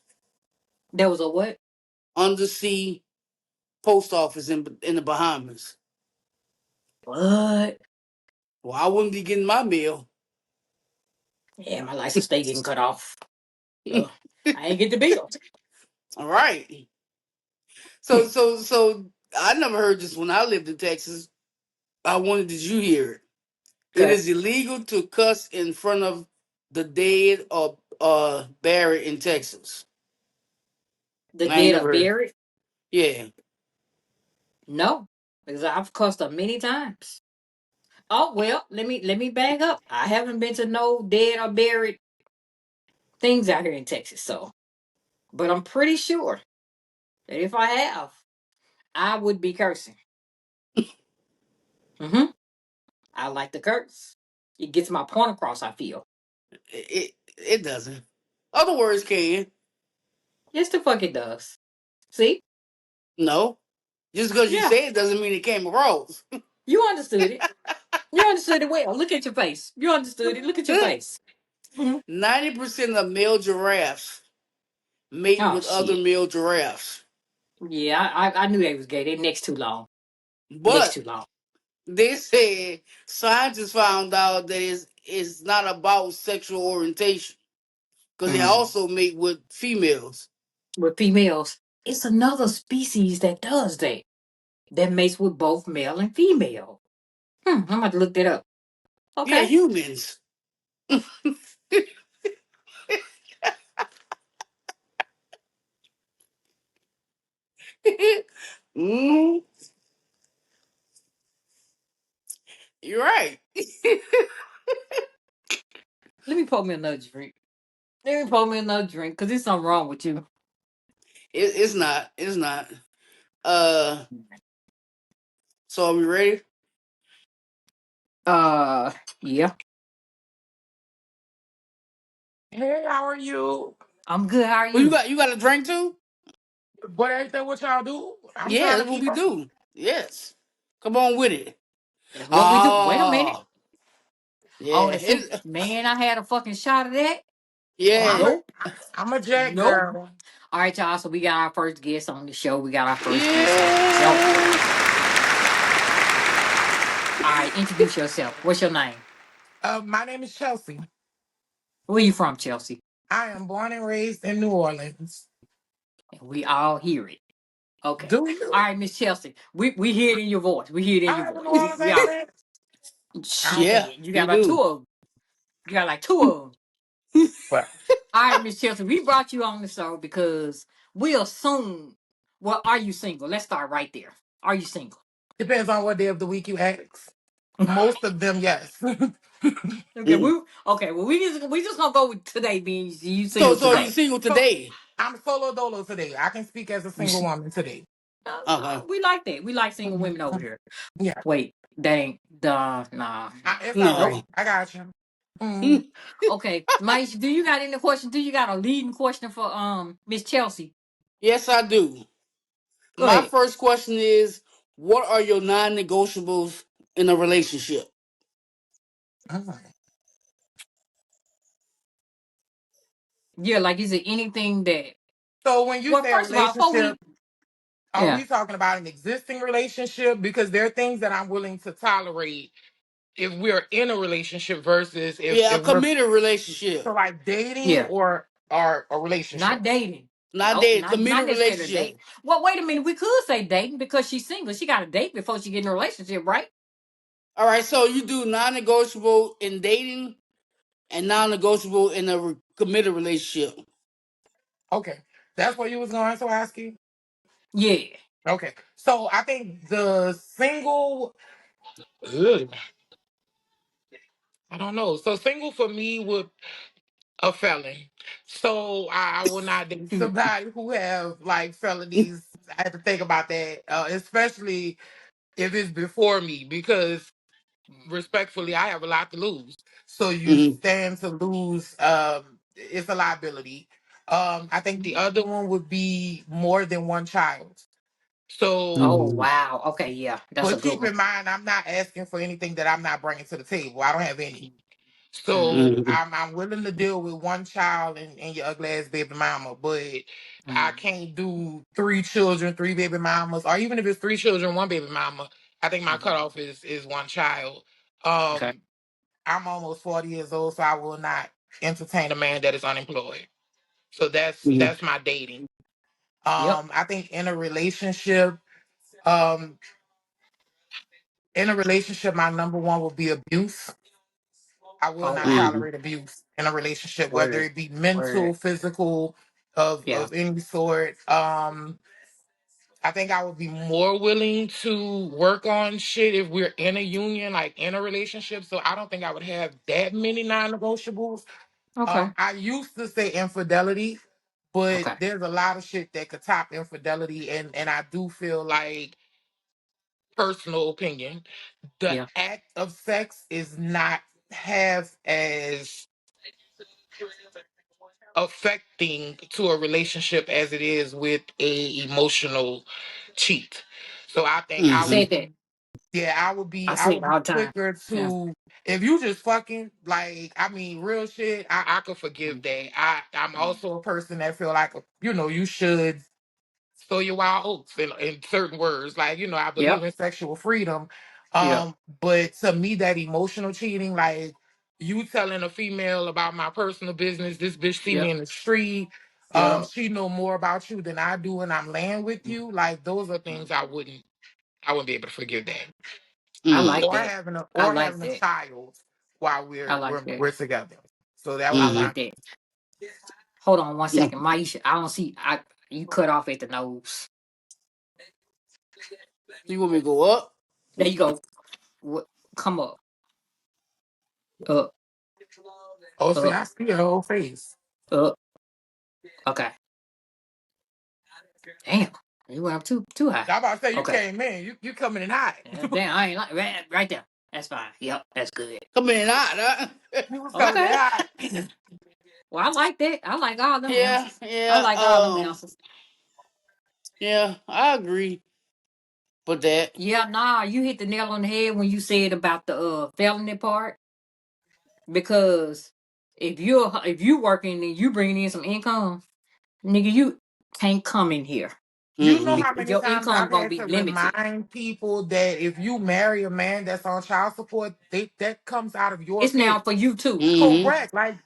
There was a what? Undersea post office in the Bahamas. What? Well, I wouldn't be getting my meal. Yeah, my license stay getting cut off. So I ain't get the bill. All right. So I never heard this when I lived in Texas. I wondered, did you hear it? It Okay. is illegal to cuss in front of the dead or buried in Texas. The I ain't dead are never heard. buried? Yeah. No, because I've cussed them many times. Oh well, let me back up. I haven't been to no dead or buried things out here in Texas, so but I'm pretty sure that if I have, I would be cursing. Mm-hmm. I like to curse. It gets my point across, I feel. It doesn't. Other words can. Yes, the fuck it does. See? No. Just because you Yeah, say it doesn't mean it came across. you understood it. You understood it well. Look at your face. You understood it. Look at your face. Mhm. 90% of male giraffes mate Oh with other shit. male giraffes. Yeah, I knew they was gay. They next too long. Next But too long. they said scientists found out that it's not about sexual orientation because they Mm. also mate with females. With females, it's another species that does that. That mates with both male and female. I'm about to look that up. Yeah, Okay. humans. Mm, you're right. Let me pour me another drink. Let me pour me another drink, because there's something wrong with you. It's not. It's not. Uh, so are we ready? Uh, yeah. Hey, how are you? I'm good. How are Well, you you? got you got a drink too? But ain't that what y'all do? I'm Yeah, trying to that's what keep we up. do. Yes. Come on with it. That's what we do. Wait a minute. Ah, Oh, Yeah, the sing man, I had a fucking shot of that. Oh, yeah, Nope. I'm a Jack Nope. girl. All right, y'all. So we got our first guest on the show. We got our first guest on the show. yeah. All right, introduce yourself. What's your name? My name is Chelsea. Where you from, Chelsea? I am born and raised in New Orleans. And we all hear it. Okay. Do All you? right, Miss Chelsea. We hear it in your voice. We hear it in I your have a New voice. Orleans We all accent. I don't Yeah, think. shit. You got you about two do. of them. You got like two of them. But All right, Miss Chelsea. We brought you on the show because we assume. Well, are you single? Let's start right there. Are you single? depends on what day of the week you ask. Most of them, yes. Okay. Mm. Okay. Well, we just gonna go with today being you So, single so you today. single So today? I'm solo dolo today. I can speak as a single woman today. Okay. We like that. We like single women over Mhm. here. Yeah, Wait, that ain't the nah. it's all Nope. right. No. I got you. Mm. Mm. Okay, Mike, do you got any questions? Do you got a leading question for Miss Chelsea? Yes, I do. Go My ahead. first question is, what are your non-negotiables in a relationship? Mm. Yeah, like is it anything that? So when you Well, say a first of all, before relationship, we are yeah we talking about an existing relationship? Because there are things that I'm willing to tolerate if we're in a relationship versus Yeah, a if we're committed relationship, so like dating yeah or a not relationship. dating. not Nope, dating, not committed necessarily relationship. dating. Well, wait a minute. We could say dating because she's single. She got to date before she get in a relationship, right? All right, so you do non-negotiable in dating and non-negotiable in a committed relationship. Okay, that's what you was going to ask you. Yeah. Okay, so I think the single. Ugh, I don't know. So single for me would a felon. So I will not date somebody who have like felonies. I had to think about that, especially if it's before me, because respectfully, I have a lot to lose. So you Mm-hmm. stand to lose. It's a liability. I think the other one would be more than one child. So, Oh Mm-hmm. wow. Okay, yeah, that's a but good keep one. in mind, I'm not asking for anything that I'm not bringing to the table. I don't have any. So Mm-hmm. Mm-hmm. I'm willing to deal with one child and your ugly ass baby mama, but I Mm-hmm. can't do three children, three baby mamas, or even if it's three children, one baby mama. I think my cutoff is one child. Okay. Um, I'm almost 40 years old, so I will not entertain a man that is unemployed. So Mm-hmm. that's my dating. Yep. I think um, in a relationship, my number one will be abuse. I will Oh not wow. Mm-hmm. tolerate abuse in a relationship, whether Word. it be mental, Word. physical, Yeah. of any sort. I think I would be more willing to work on shit if we're in a union, like in a relationship. So I don't think I would have that many non-negotiables. Okay. I used to say infidelity, but Okay. there's a lot of shit that could top infidelity, and I do feel like, personal opinion, the Yeah. act of sex is not half as affecting to a relationship as it is with a emotional cheat. So I think I I would Mm-hmm. said that. yeah, I I say it would be all the time. quicker Yeah. to, if you just fucking like, I mean real shit, I could forgive that. I'm Mm-hmm. also a person that feel like, you should sow your wild oats in certain words. Like, I believe Yep. in sexual freedom. Yep. But to me, that emotional cheating, like you telling a female about my personal business, this bitch see me Yep. in the street, Yep. she know more about you than I do, and I'm laying with you. Like those are Mhm. things I wouldn't be able to forgive that. I Mm-hmm. like Or that. having a I or like having a that. child while I we're like we're, that. we're together. So that would I be Mm-hmm. my like that. Hold on one No. second, Maisha. I don't see. You cut off at the nose. You want me to go up? There you go. What? Come up. Up. oh see, Up. I see your whole face. Up. Okay. Damn. You went up too high. I'm about to say you Okay. came in, you coming in hot. Damn. I ain't like right there. That's fine. Yep. That's good. Come in hot, huh? You was coming in Okay. hot. Well, I like that. I like all them Yeah, answers. I yeah, like all them answers. yeah, I agree with that. Yeah, nah, you hit the nail on the head when you said about the felony part. because if you working and you bringing in some income, nigga, you can't come in here You know Mm-hmm. how because many your times income I've gonna had be to limited. remind people that if you marry a man that's on child support, that comes out of your It's pay. now for you too. Mm-hmm. Correct. Like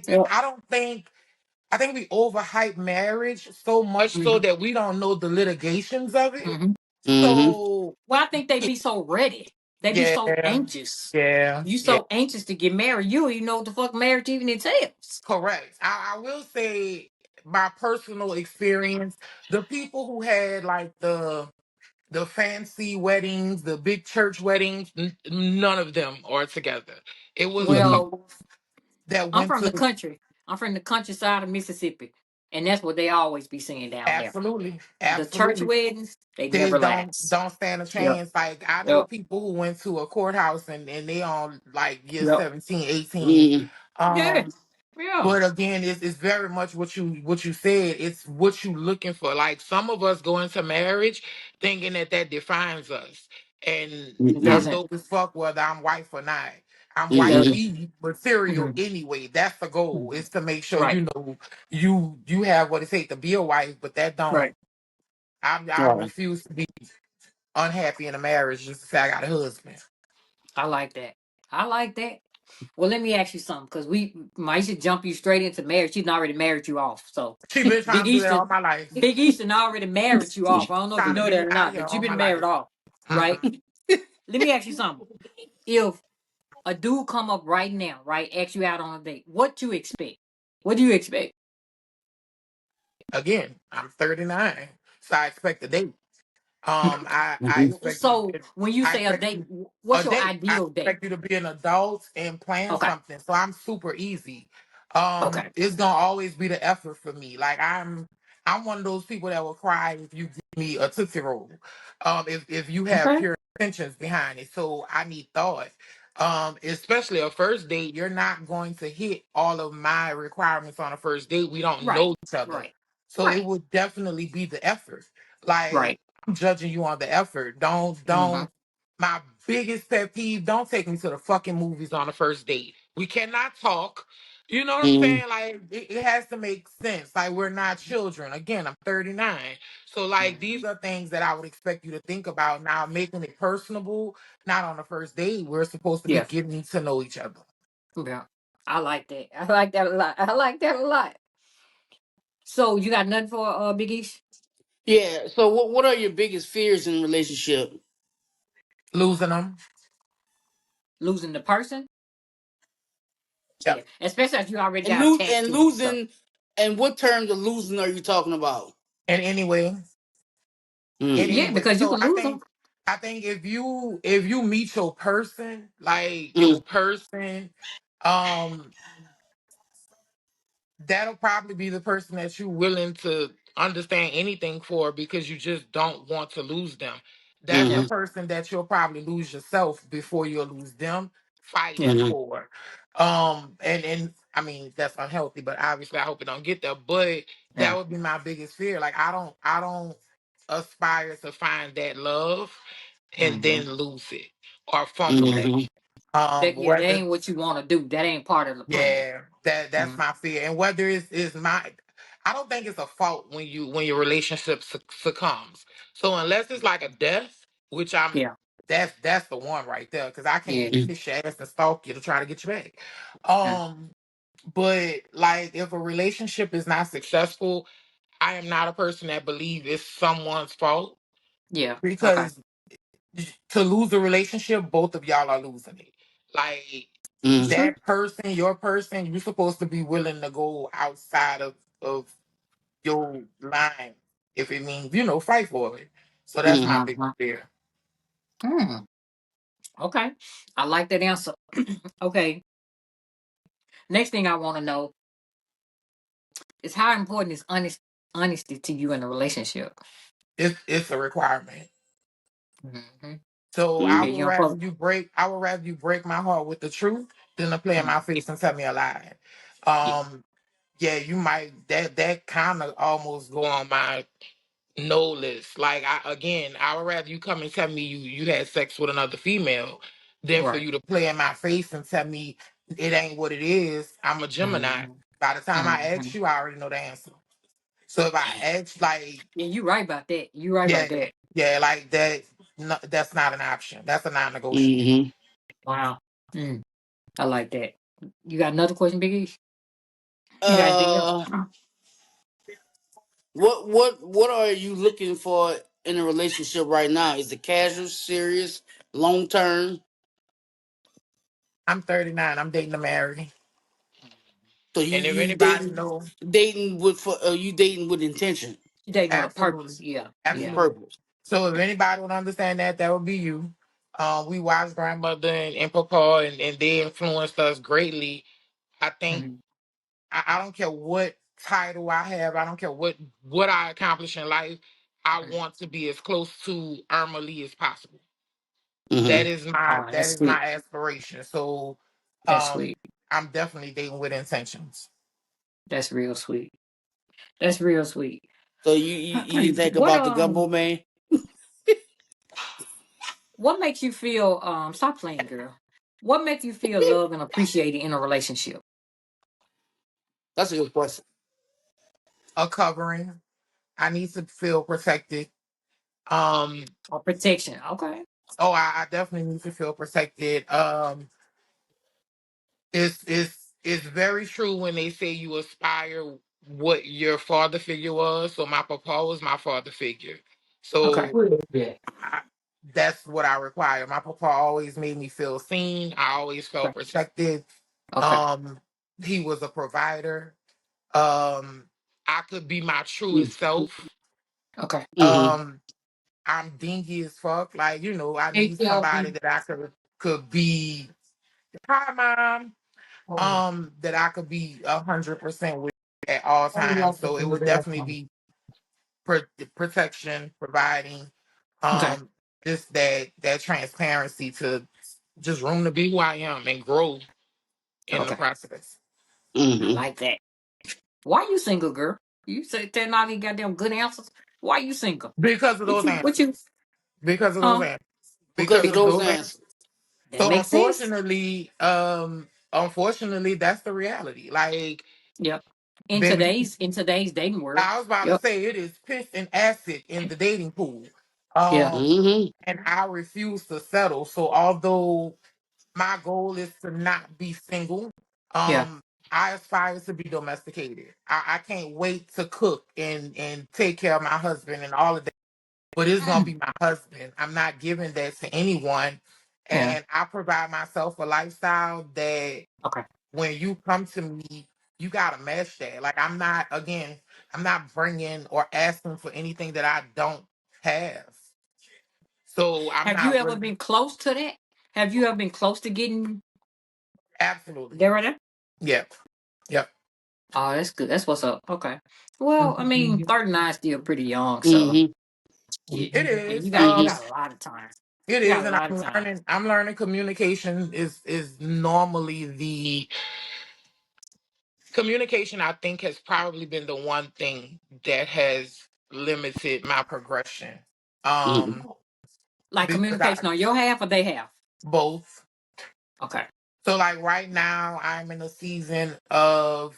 Yep. I think we overhype marriage so much so Hmm. that we don't know the litigations of it. Hmm. Mm-hmm. So Well, I think they be so ready. They be yeah, so anxious. yeah, You yeah. so anxious to get married. You don't even know what the fuck marriage even entails. Correct. I will say my personal experience, the people who had like the fancy weddings, the big church weddings, none of them are together. It was Mm-hmm. a Well, that I'm went from the to country. I'm from the countryside of Mississippi, and that's what they always be seeing down there. absolutely, The church absolutely. weddings, they They never last. don't stand a Yep. chance. Like I know Yep. people who went to a courthouse and they on like year Yep. 17, 18. Mm-hmm. Yeah. Um, Yeah. but again, it's very much what you said. It's what you looking for. Like some of us go into marriage thinking that defines us, and It I'm doesn't. dope as fuck whether I'm wife or not. I'm It Mm-hmm. doesn't. wifey material Mhm. anyway. That's the goal. Mhm. Is to make sure Right. you know you have what it takes to be a wife. But that don't. Right. I Right. refuse to be unhappy in a marriage just to say I got a husband. I like that. I like that. Well, let me ask you something, because we might should jump you straight into marriage. She's already married you off. So She been Big trying to do that Easton, all my life. Big Easton already married you off. I don't know if you Trying to know get that me or out of not, here but you've all my been married life. off, right? Mm-mm. Let me ask you something. If a dude come up right now, right, ask you out on a date, what you expect? What do you expect? Again, I'm 39, so I expect a date. I Mm-hmm. expect you to So be. when you I say a expect date, you what's a your date. I ideal date? expect you to be an adult and plan Okay. something. So I'm super easy. Okay. It's gonna always be the effort for me. Like I'm one of those people that will cry if you give me a tootsie roll. If you have Okay. pure intentions behind it. So I need thought. Especially a first date, you're not going to hit all of my requirements on a first date. We don't Right. know each other. Right. So it Right. would definitely be the effort. Like Right. I'm judging you on the effort. Mm-hmm. Don't my biggest pet peeve, don't take me to the fucking movies on a first date. We cannot talk. You know what I'm Mm-hmm. saying? Like it has to make sense. Like we're not children. Again, I'm 39. So like these are things that I would expect you to think about now, making it personable, not on the first date. We're supposed to be Yeah. getting to know each other. Yeah. I like that. I like that a lot. I like that a lot. So you got nothing for Big East? Yeah. So, what are your biggest fears in a relationship? Losing them. Losing the person? Yeah. Yep. Especially if you already And got lose and tattoos and stuff. losing. And what terms of losing are you talking about? And anyway, in Mm. any Yeah, way. because you So can lose them. I think if you meet your person, like Mm. your person, um, that'll probably be the person that you're willing to understand anything for because you just don't want to lose them. That's the Yeah. Mm-hmm. person that you'll probably lose yourself before you'll lose them fighting Yeah. Mm-hmm. for. And I mean that's unhealthy, but obviously I hope it don't get there. But that Yeah. would be my biggest fear. Like I don't aspire to find that love and Mm-hmm. then lose it or fumble it. Mm-hmm. Yeah, that Whether ain't what you want to do. That ain't part of the plan. yeah, that's Mm-hmm. my fear. And whether it's my, I don't think it's a fault when your relationship succumbs. So unless it's like a death, which I'm, Yeah. that's the one right there because I Yeah. can't kiss your ass and stalk you to try to get you back. Yeah. Um, but like if a relationship is not successful, I am not a person that believes it's someone's fault Yeah. Okay. because to lose a relationship, both of y'all are losing it. Like It's Mm-hmm. true. that person, your person, you're supposed to be willing to go outside of your line if it means, fight for it. So that's my big Uh-huh. fear. Mm. Okay. I like that answer. Okay. Next thing I want to know is how important is honesty to you in a relationship? It's a requirement. Mm-hmm. So Yeah, you don't supposed. I would rather you break my heart with the truth than to play in my Mm. face and tell me a lie. Yeah. Yeah, you might that kind of almost go on my no list. Like I would rather you come and tell me you had sex with another female than for Right. you to play in my face and tell me it ain't what it is. I'm a Gemini. Mhm. By the time I ask Mhm. you, I already know the answer. So if I ask, like, Yeah, you right about that. You right yeah, about that. yeah, like that, no, that's not an option. That's a non-negotiable. Mm-hmm. Wow. Mm, I like that. You got another question, Biggie? You got anything else? Uh, what are you looking for in a relationship right now? Is it casual, serious, long term? I'm 39. I'm dating to marry. So you And if you anybody know, dating with for you dating with intention You dating with a absolutely, purpose. Yeah. with Yeah. absolutely. purpose. So if anybody would understand that, that would be you. We watched grandmother and papa, and they influenced us greatly. I think Mhm. I don't care what title I have. I don't care what I accomplish in life. I Mhm. want to be as close to Irma Lee as possible. Mm-hmm. Oh, That that's is sweet. my aspiration. So, That's um, sweet. I'm definitely dating with intentions. That's real sweet. That's real sweet. So you didn't think What about the gumbo man? what makes you feel stop playing, girl? What makes you feel loved and appreciated in a relationship That's a good question. A covering. I need to feel protected. Um, or protection? Okay. oh, I definitely need to feel protected. It's very true when they say you aspire what your father figure was. So my papa was my father figure. Okay. So I, that's what I require. My papa always made me feel seen. I always felt Okay. protected. Okay. Um, he was a provider. Um, I could be my truest self. Okay. Mm-hmm. Um, I'm dingy as fuck. Like, I need somebody HLB. that I could be. Hi, mom. That I could be 100% with at all times. So it would definitely be protection, providing, Okay. um, just that transparency to just room to be who I am and grow in the Okay. process. I Mm-hmm. like that. Why you single, girl? You say telling all these goddamn good answers. Why you single? Because of those What you answers. Because of those huh? answers. Because Because of of those those answers. answers. That So makes sense. unfortunately, that's the reality. Like, Yep. In baby, today's dating world. I was about to Yep. say it is piss and acid in the dating pool. Yeah. Mm-hmm. And I refuse to settle. So although my goal is to not be single, Yeah. um, I aspire to be domesticated. I can't wait to cook and take care of my husband and all of that. But it's gonna Mm. be my husband. I'm not giving that to anyone. Yeah. And I provide myself a lifestyle that Okay. when you come to me, you gotta match that. Like I'm not bringing or asking for anything that I don't have. So I'm Have you not ever really been close to that? Have you ever been close to getting absolutely. there right there? Yep. Yep. Oh, that's good. That's what's up. Okay. Well, I mean, 39 is still pretty young, so Mm-hmm. yeah, It and is. you Mm-hmm. got a lot of time. It You is, got a and lot of time. I'm learning communication is normally the communication I think has probably been the one thing that has limited my progression. Mm-hmm. Um Like because I communication on your half or they have. both. Okay. So like right now I'm in a season of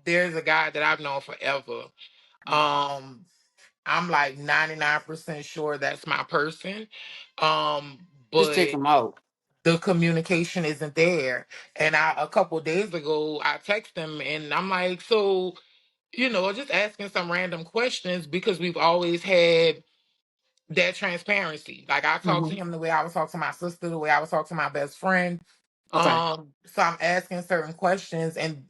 there's a guy that I've known forever. Um I'm like 99% sure that's my person. Um Just take but them out. the communication isn't there. And a couple days ago, I text him and I'm like, so, just asking some random questions because we've always had that transparency. Like I talk to Hmm. him the way I would talk to my sister, the way I would talk to my best friend. Okay. So I'm asking certain questions and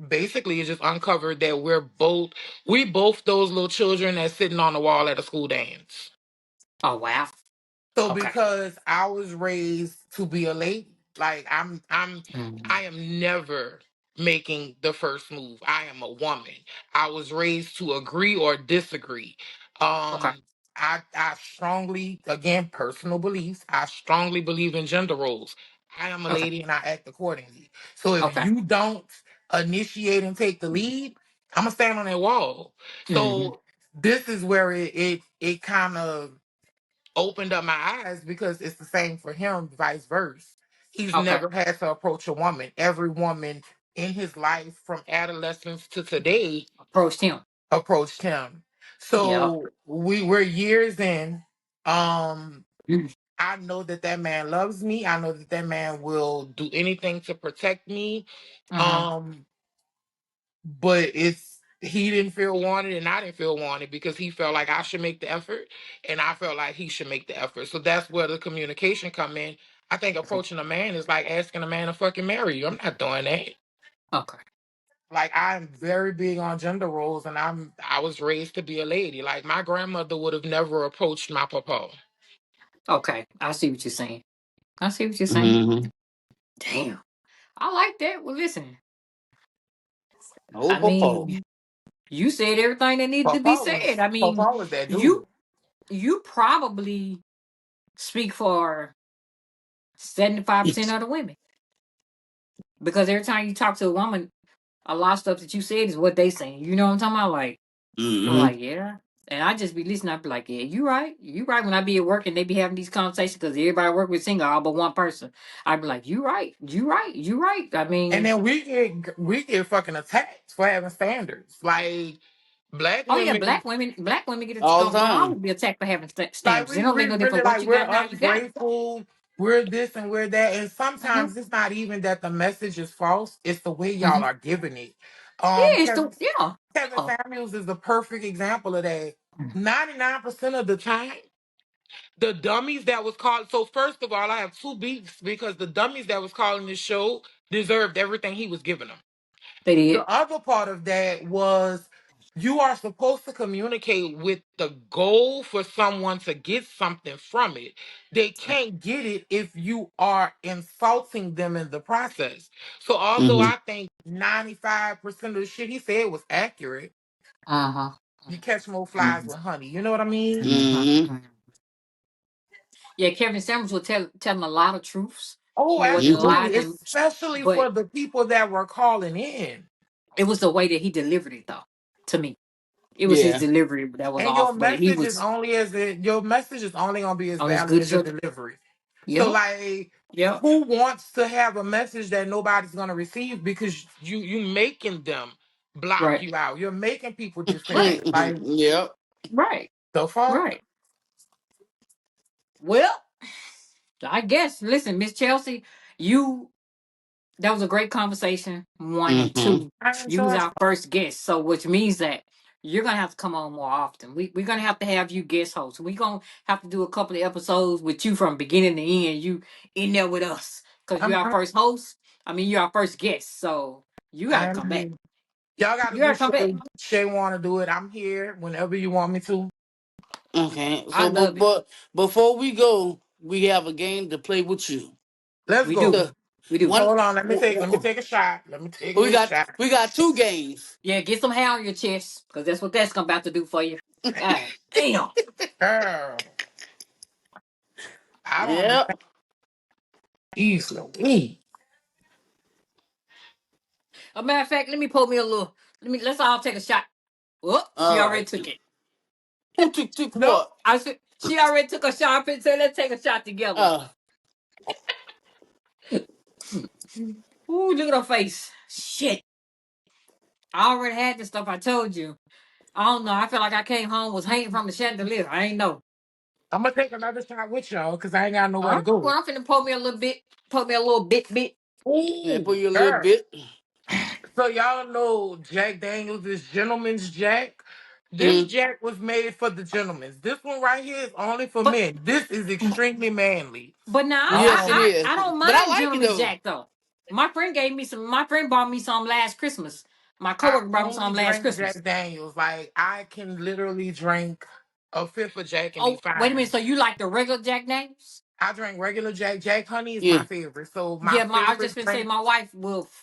basically it just uncovered that we both those little children that's sitting on the wall at a school dance. Oh wow. So Okay. because I was raised to be a lady, like Mhm. I am never making the first move. I am a woman. I was raised to agree or disagree. Okay. I strongly, again, personal beliefs. I strongly believe in gender roles. I am a Okay. lady and I act accordingly. So if Okay. you don't initiate and take the lead, I'm gonna stand on that wall. Hmm. So this is where it kind of opened up my eyes because it's the same for him, vice versa. he's Okay. never had to approach a woman. Every woman in his life from adolescence to today Approached him. approached him. Yeah. So we were years in. Um, Mm. I know that that man loves me. I know that that man will do anything to protect me. Uh-huh. Um, but it's he didn't feel wanted and I didn't feel wanted because he felt like I should make the effort and I felt like he should make the effort. So that's where the communication come in. I think approaching a man is like asking a man to fucking marry you. I'm not doing that. Okay. Like I'm very big on gender roles and I was raised to be a lady. Like my grandmother would have never approached my papa. Okay. I see what you're saying. I see what you're saying. Mm-hmm. Damn. I like that. Well, listen. Oh, I papa. mean, you said everything that needed to be Papa said. was I mean, Papa was that dude. you you probably speak for 75% of the women because every time you talk to a woman, a lot of stuff that you said is what they saying. You know what I'm talking about? Like, I'm Mm-hmm. like, yeah. And I just be listening. I be like, yeah, you right. You right. When I be at work and they be having these conversations because everybody I work with single all but one person. I be like, you right. You right. You right. I And mean, then we get fucking attacked for having standards. Like black oh yeah, women, black women get All the gonna always time. be attacked for having like standards. It we don't we make no really difference what like you we're got now. You got it. ungrateful. We're this and we're that. And Hmm. sometimes it's not even that the message is false. It's the way y'all Hmm. are giving it. Yeah, it's Kevin, the yeah. Kevin Yeah. Samuels is the perfect example of that. 99% of the time, the dummies that was called. So first of all, I have two beefs because the dummies that was calling this show deserved everything he was giving them. They did. The other part of that was you are supposed to communicate with the goal for someone to get something from it. They can't get it if you are insulting them in the process. So although Mm-hmm. I think 95% of the shit he said was accurate, Uh huh. you catch more flies Hmm. with honey. You know what I mean? Mm-hmm. Hmm. Yeah, Kevin Samuels will telling a lot of truths. Oh, He wasn't Mm-hmm. absolutely. lying, Especially but for the people that were calling in. it was the way that he delivered it, though. To me, it was his Yeah. delivery that was And off, but he was your message is only gonna be as on as valid good as as your your. delivery. So Yep. like Yep. who wants to have a message that nobody's gonna receive because you making them block Right. you out. You're making people Right. defensive. Like Yep. Right. the fuck? Right. Well, I guess. Listen, Miss Chelsea, you that was a great conversation. One and Mm-hmm. two, I you was enjoy our first guest, so which means that you're gonna have to come on more often. We're gonna have to have you guest host. We're gonna have to do a couple of episodes with you from beginning to end. You in there with us because you're I'm, our I'm first host. I mean, you're our first guest, so you gotta come back. I'm y'all gotta You do gotta come back. Shay wanna do it. I'm here whenever you want me to. Okay. I So, love it. but before we go, we have a game to play with you. Let's We do. go. So, We do. one, Hold on, let me take a shot. Let me take we me a got shot. we got two games. Yeah, get some hair on your chest because that's what that's about to do for you. God damn. Girl, I don't understand. Yep. Easily. A matter of fact, let me pull me a little. Let's all take a shot. Oh, she All already right. took it. Who took Nope. what? I said she already took a shot. I said let's take a shot together. Uh. Ooh, look at her face. Shit. I already had this stuff I told you. I don't know. I feel like I came home was hanging from the chandelier. I ain't know. I'm gonna take another shot with y'all because I ain't got All nowhere to right. go. Well, I'm finna pull me a little bit. Pull me a little bit. Yeah, put Ooh, you a little girl. bit. So y'all know Jack Daniels is gentleman's Jack. This Mm. Jack was made for the gentlemen. This one right here is only for But men. This is extremely manly. now Yes, it Um, is. I don't But I mind like it gentleman's though. jack though. My friend gave me some. My friend bought me some last Christmas. My I coworker brought me only some last drink Christmas. Jack Daniels. Like I can literally drink a fifth of Jack and be Oh, wait a minute. fine. So you like the regular Jack Daniels? I drink regular Jack. Jack Honey is Yeah. my favorite. So my Yeah, I was favorite just gonna say drink, my wife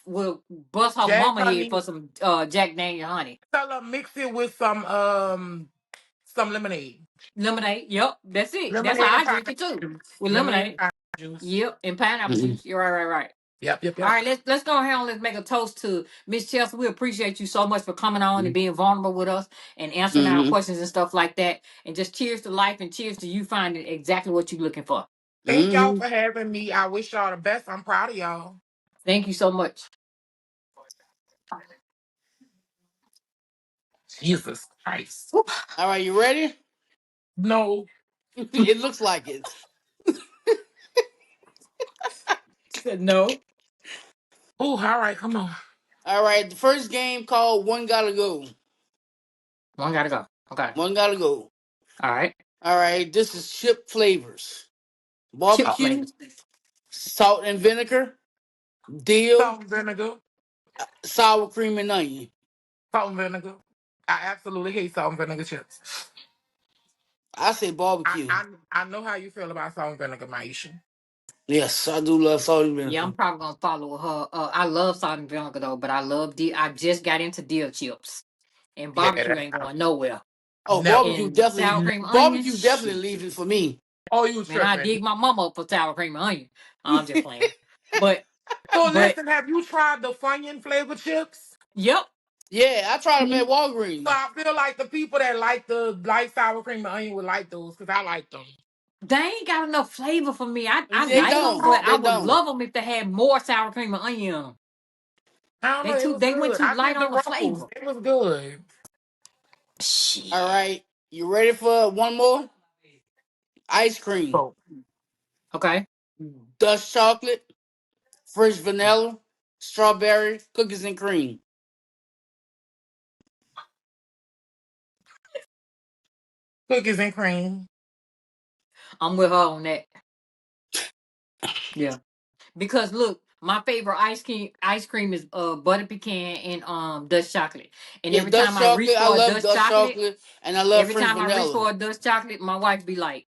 will bust her Jack mama head Honey. for some Jack Daniel honey Tell her mix it with some lemonade. lemonade. Yep, that's it. That's Lemonade how and I drink pineapple it too juice. with Lemonade and lemonade. pineapple juice. Yep, and pineapple Mm-hmm. juice. You're right. Yep, yep, All yep. right, let's go ahead and let's make a toast to Miss Chelsea. We appreciate you so much for coming on and being vulnerable with us and answering our Mm-hmm. questions and stuff like that. And just cheers to life and cheers to you finding exactly what you're looking for. Thank y'all Mm-hmm. for having me. I wish y'all the best. I'm proud of y'all. Thank you so much. Jesus Christ. All right, you ready? No. It looks like it. No. Oh, all right, come on. All right, the first game called One Gotta Go. One gotta go. Okay. One Gotta Go. All right. All right, this is chip flavors: Chip Oh, barbecue, flavors. salt and vinegar, dill, salt and vinegar. sour cream and onion. Salt and vinegar. I absolutely hate salt and vinegar chips. I say I, barbecue. I I know how you feel about salt and vinegar, Maisha. Yes, I do love salt and Yeah, vinegar. I'm probably gonna follow her. I love salt and vinegar though, but I love I just got into dill chips, and Yeah, barbecue ain't going nowhere. Oh, never. And sour cream and onion, barbecue definitely shit. leaving for me. Oh, you Man, I tripping. dig my mama up for sour cream and onion. I'm just playing, but So but listen, have you tried the Funyun flavor chips? yep, Yeah, I tried them at So Walgreens. I feel like the people that like sour cream and onion would like those because I like them. they ain't got enough flavor for me. I They like them, don't. but Oh, I They would don't. love them if they had more sour cream and onion on 'em. I don't know. It was They went good. too I light did the on the ruffles. flavor. It was good. All Shit. right, you ready for one more? Ice cream, So Okay. Dutch chocolate, fresh vanilla, strawberry, cookies and cream. cookies and cream. I'm with her on that. Yeah. Because look, my favorite ice cream is butter pecan and Dutch chocolate. And Yeah, every Dutch time I reach chocolate. I for a love Dutch Dutch chocolate, chocolate, and I love every French time I reach vanilla. for a Dutch chocolate, my wife be like,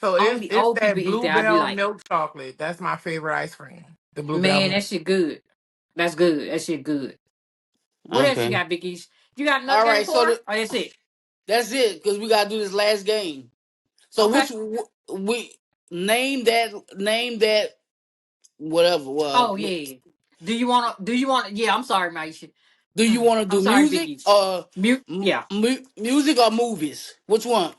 So only it's old people that eat that. I'd be bluebell like, milk chocolate. That's my favorite ice cream. The bluebell man, milk. that shit good. That's good. That shit good. What else you Okay. got, Biggie? You got another All game right. for So her? Or that's it? that's it because we gotta do this last game. So Okay. we name that whatever. Oh yeah. Do you wanna yeah, I'm sorry, Maisha. Do you want to I'm do sorry, music Biggie. or Mute yeah. music or movies? Which one?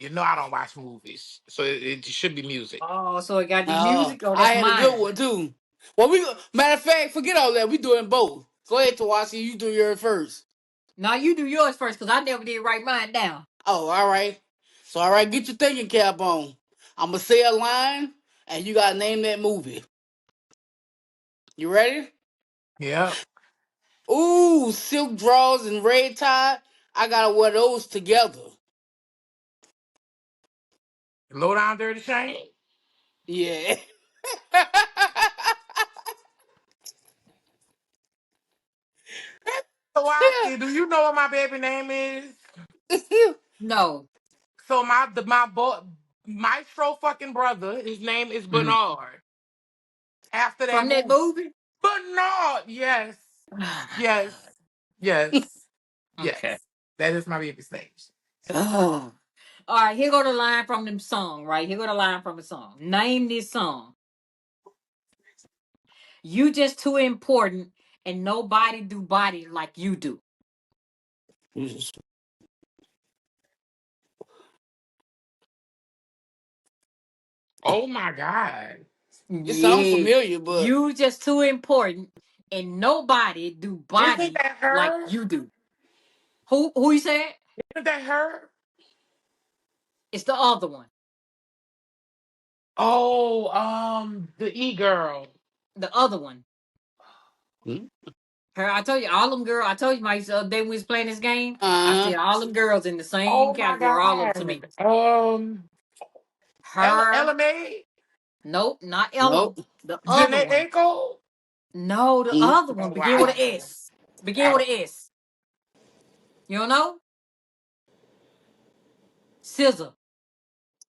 You know I don't watch movies, so it should be music. Oh, so it gotta be music? Oh, I that's had a good mine. one too. Well, matter of fact, forget all that. We doing both. Go ahead, Tawasi. You do yours first. Now you do yours first, because I never did write mine down. Oh, all right. So, all right, get your thinking cap on. I'm gonna say a line, and you gotta name that movie. You ready? Yeah. Ooh, silk drawers and red tie. I gotta wear those together. Low down dirty shame. Yeah. So Oski, do you know what my baby name is? No. So Maestro fucking brother, his name is Mhm. Bernard. After that From that movie. movie? Bernard, yes. Yes. Yes. Okay. Yes. That is my baby's name. Ugh. All right, here go the line from the song, right? Here go the line from the song. Name this song. You just too important and nobody do body like you do. Oh my God. It sounds Yeah. familiar, but You just too important and nobody do Isn't body that like her? you do. Who you said? Isn't that her? It's the other one. Oh, the E-girl. The other one. uh Her, I told you, all them girls. I told you my day we was playing this game. I huh. said all them girls in the same Oh my category, all of them to God. me. Ella Her, May? nope, not Ella. Nope. The other Janae one. Aiko? No, the Mm. other one. Oh, Begin I with don't an know. S. Begin I with don't. an S. You don't know? Scissor.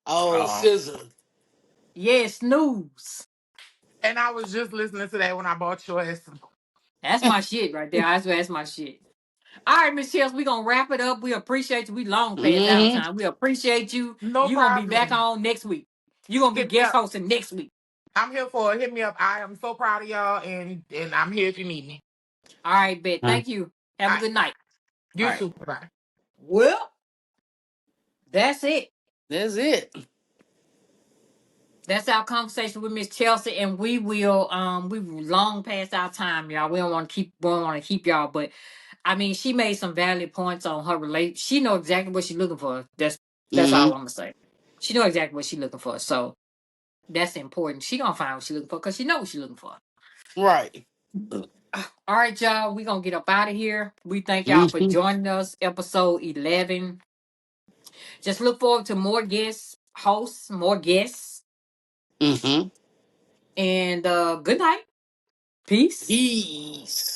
Oh, Oh. scissor. Yeah, snooze. And I was just listening to that when I bought your ass some. That's my shit right there. That's my shit. All right, Miss Shells, we gonna wrap it up. We appreciate you. We long past our Mm-hmm. time. We appreciate you. No You gonna be back problem. on next week. You gonna be Hit me guest up. hosting next week. I'm here for it. Hit me up. I am so proud of y'all, and I'm here if you need me. All right, bet. Thank you. Have All a right. good night. All You right. too. Bye. Well, that's it. That's it. That's our conversation with Miss Chelsea, and we've long past our time, y'all. We don't want to keep y'all, but I mean, she made some valid points on her relate. She know exactly what she's looking for. That's all Mm-hmm. I'm gonna say. She know exactly what she's looking for, so that's important. She gonna find what she's looking for because she know what she's looking for. Right. All right, y'all. We gonna get up out of here. We thank y'all for Mm-hmm. joining us. Episode 11. Just look forward to more guests, hosts, more guests, Mm-hmm. and good night. Peace. Peace.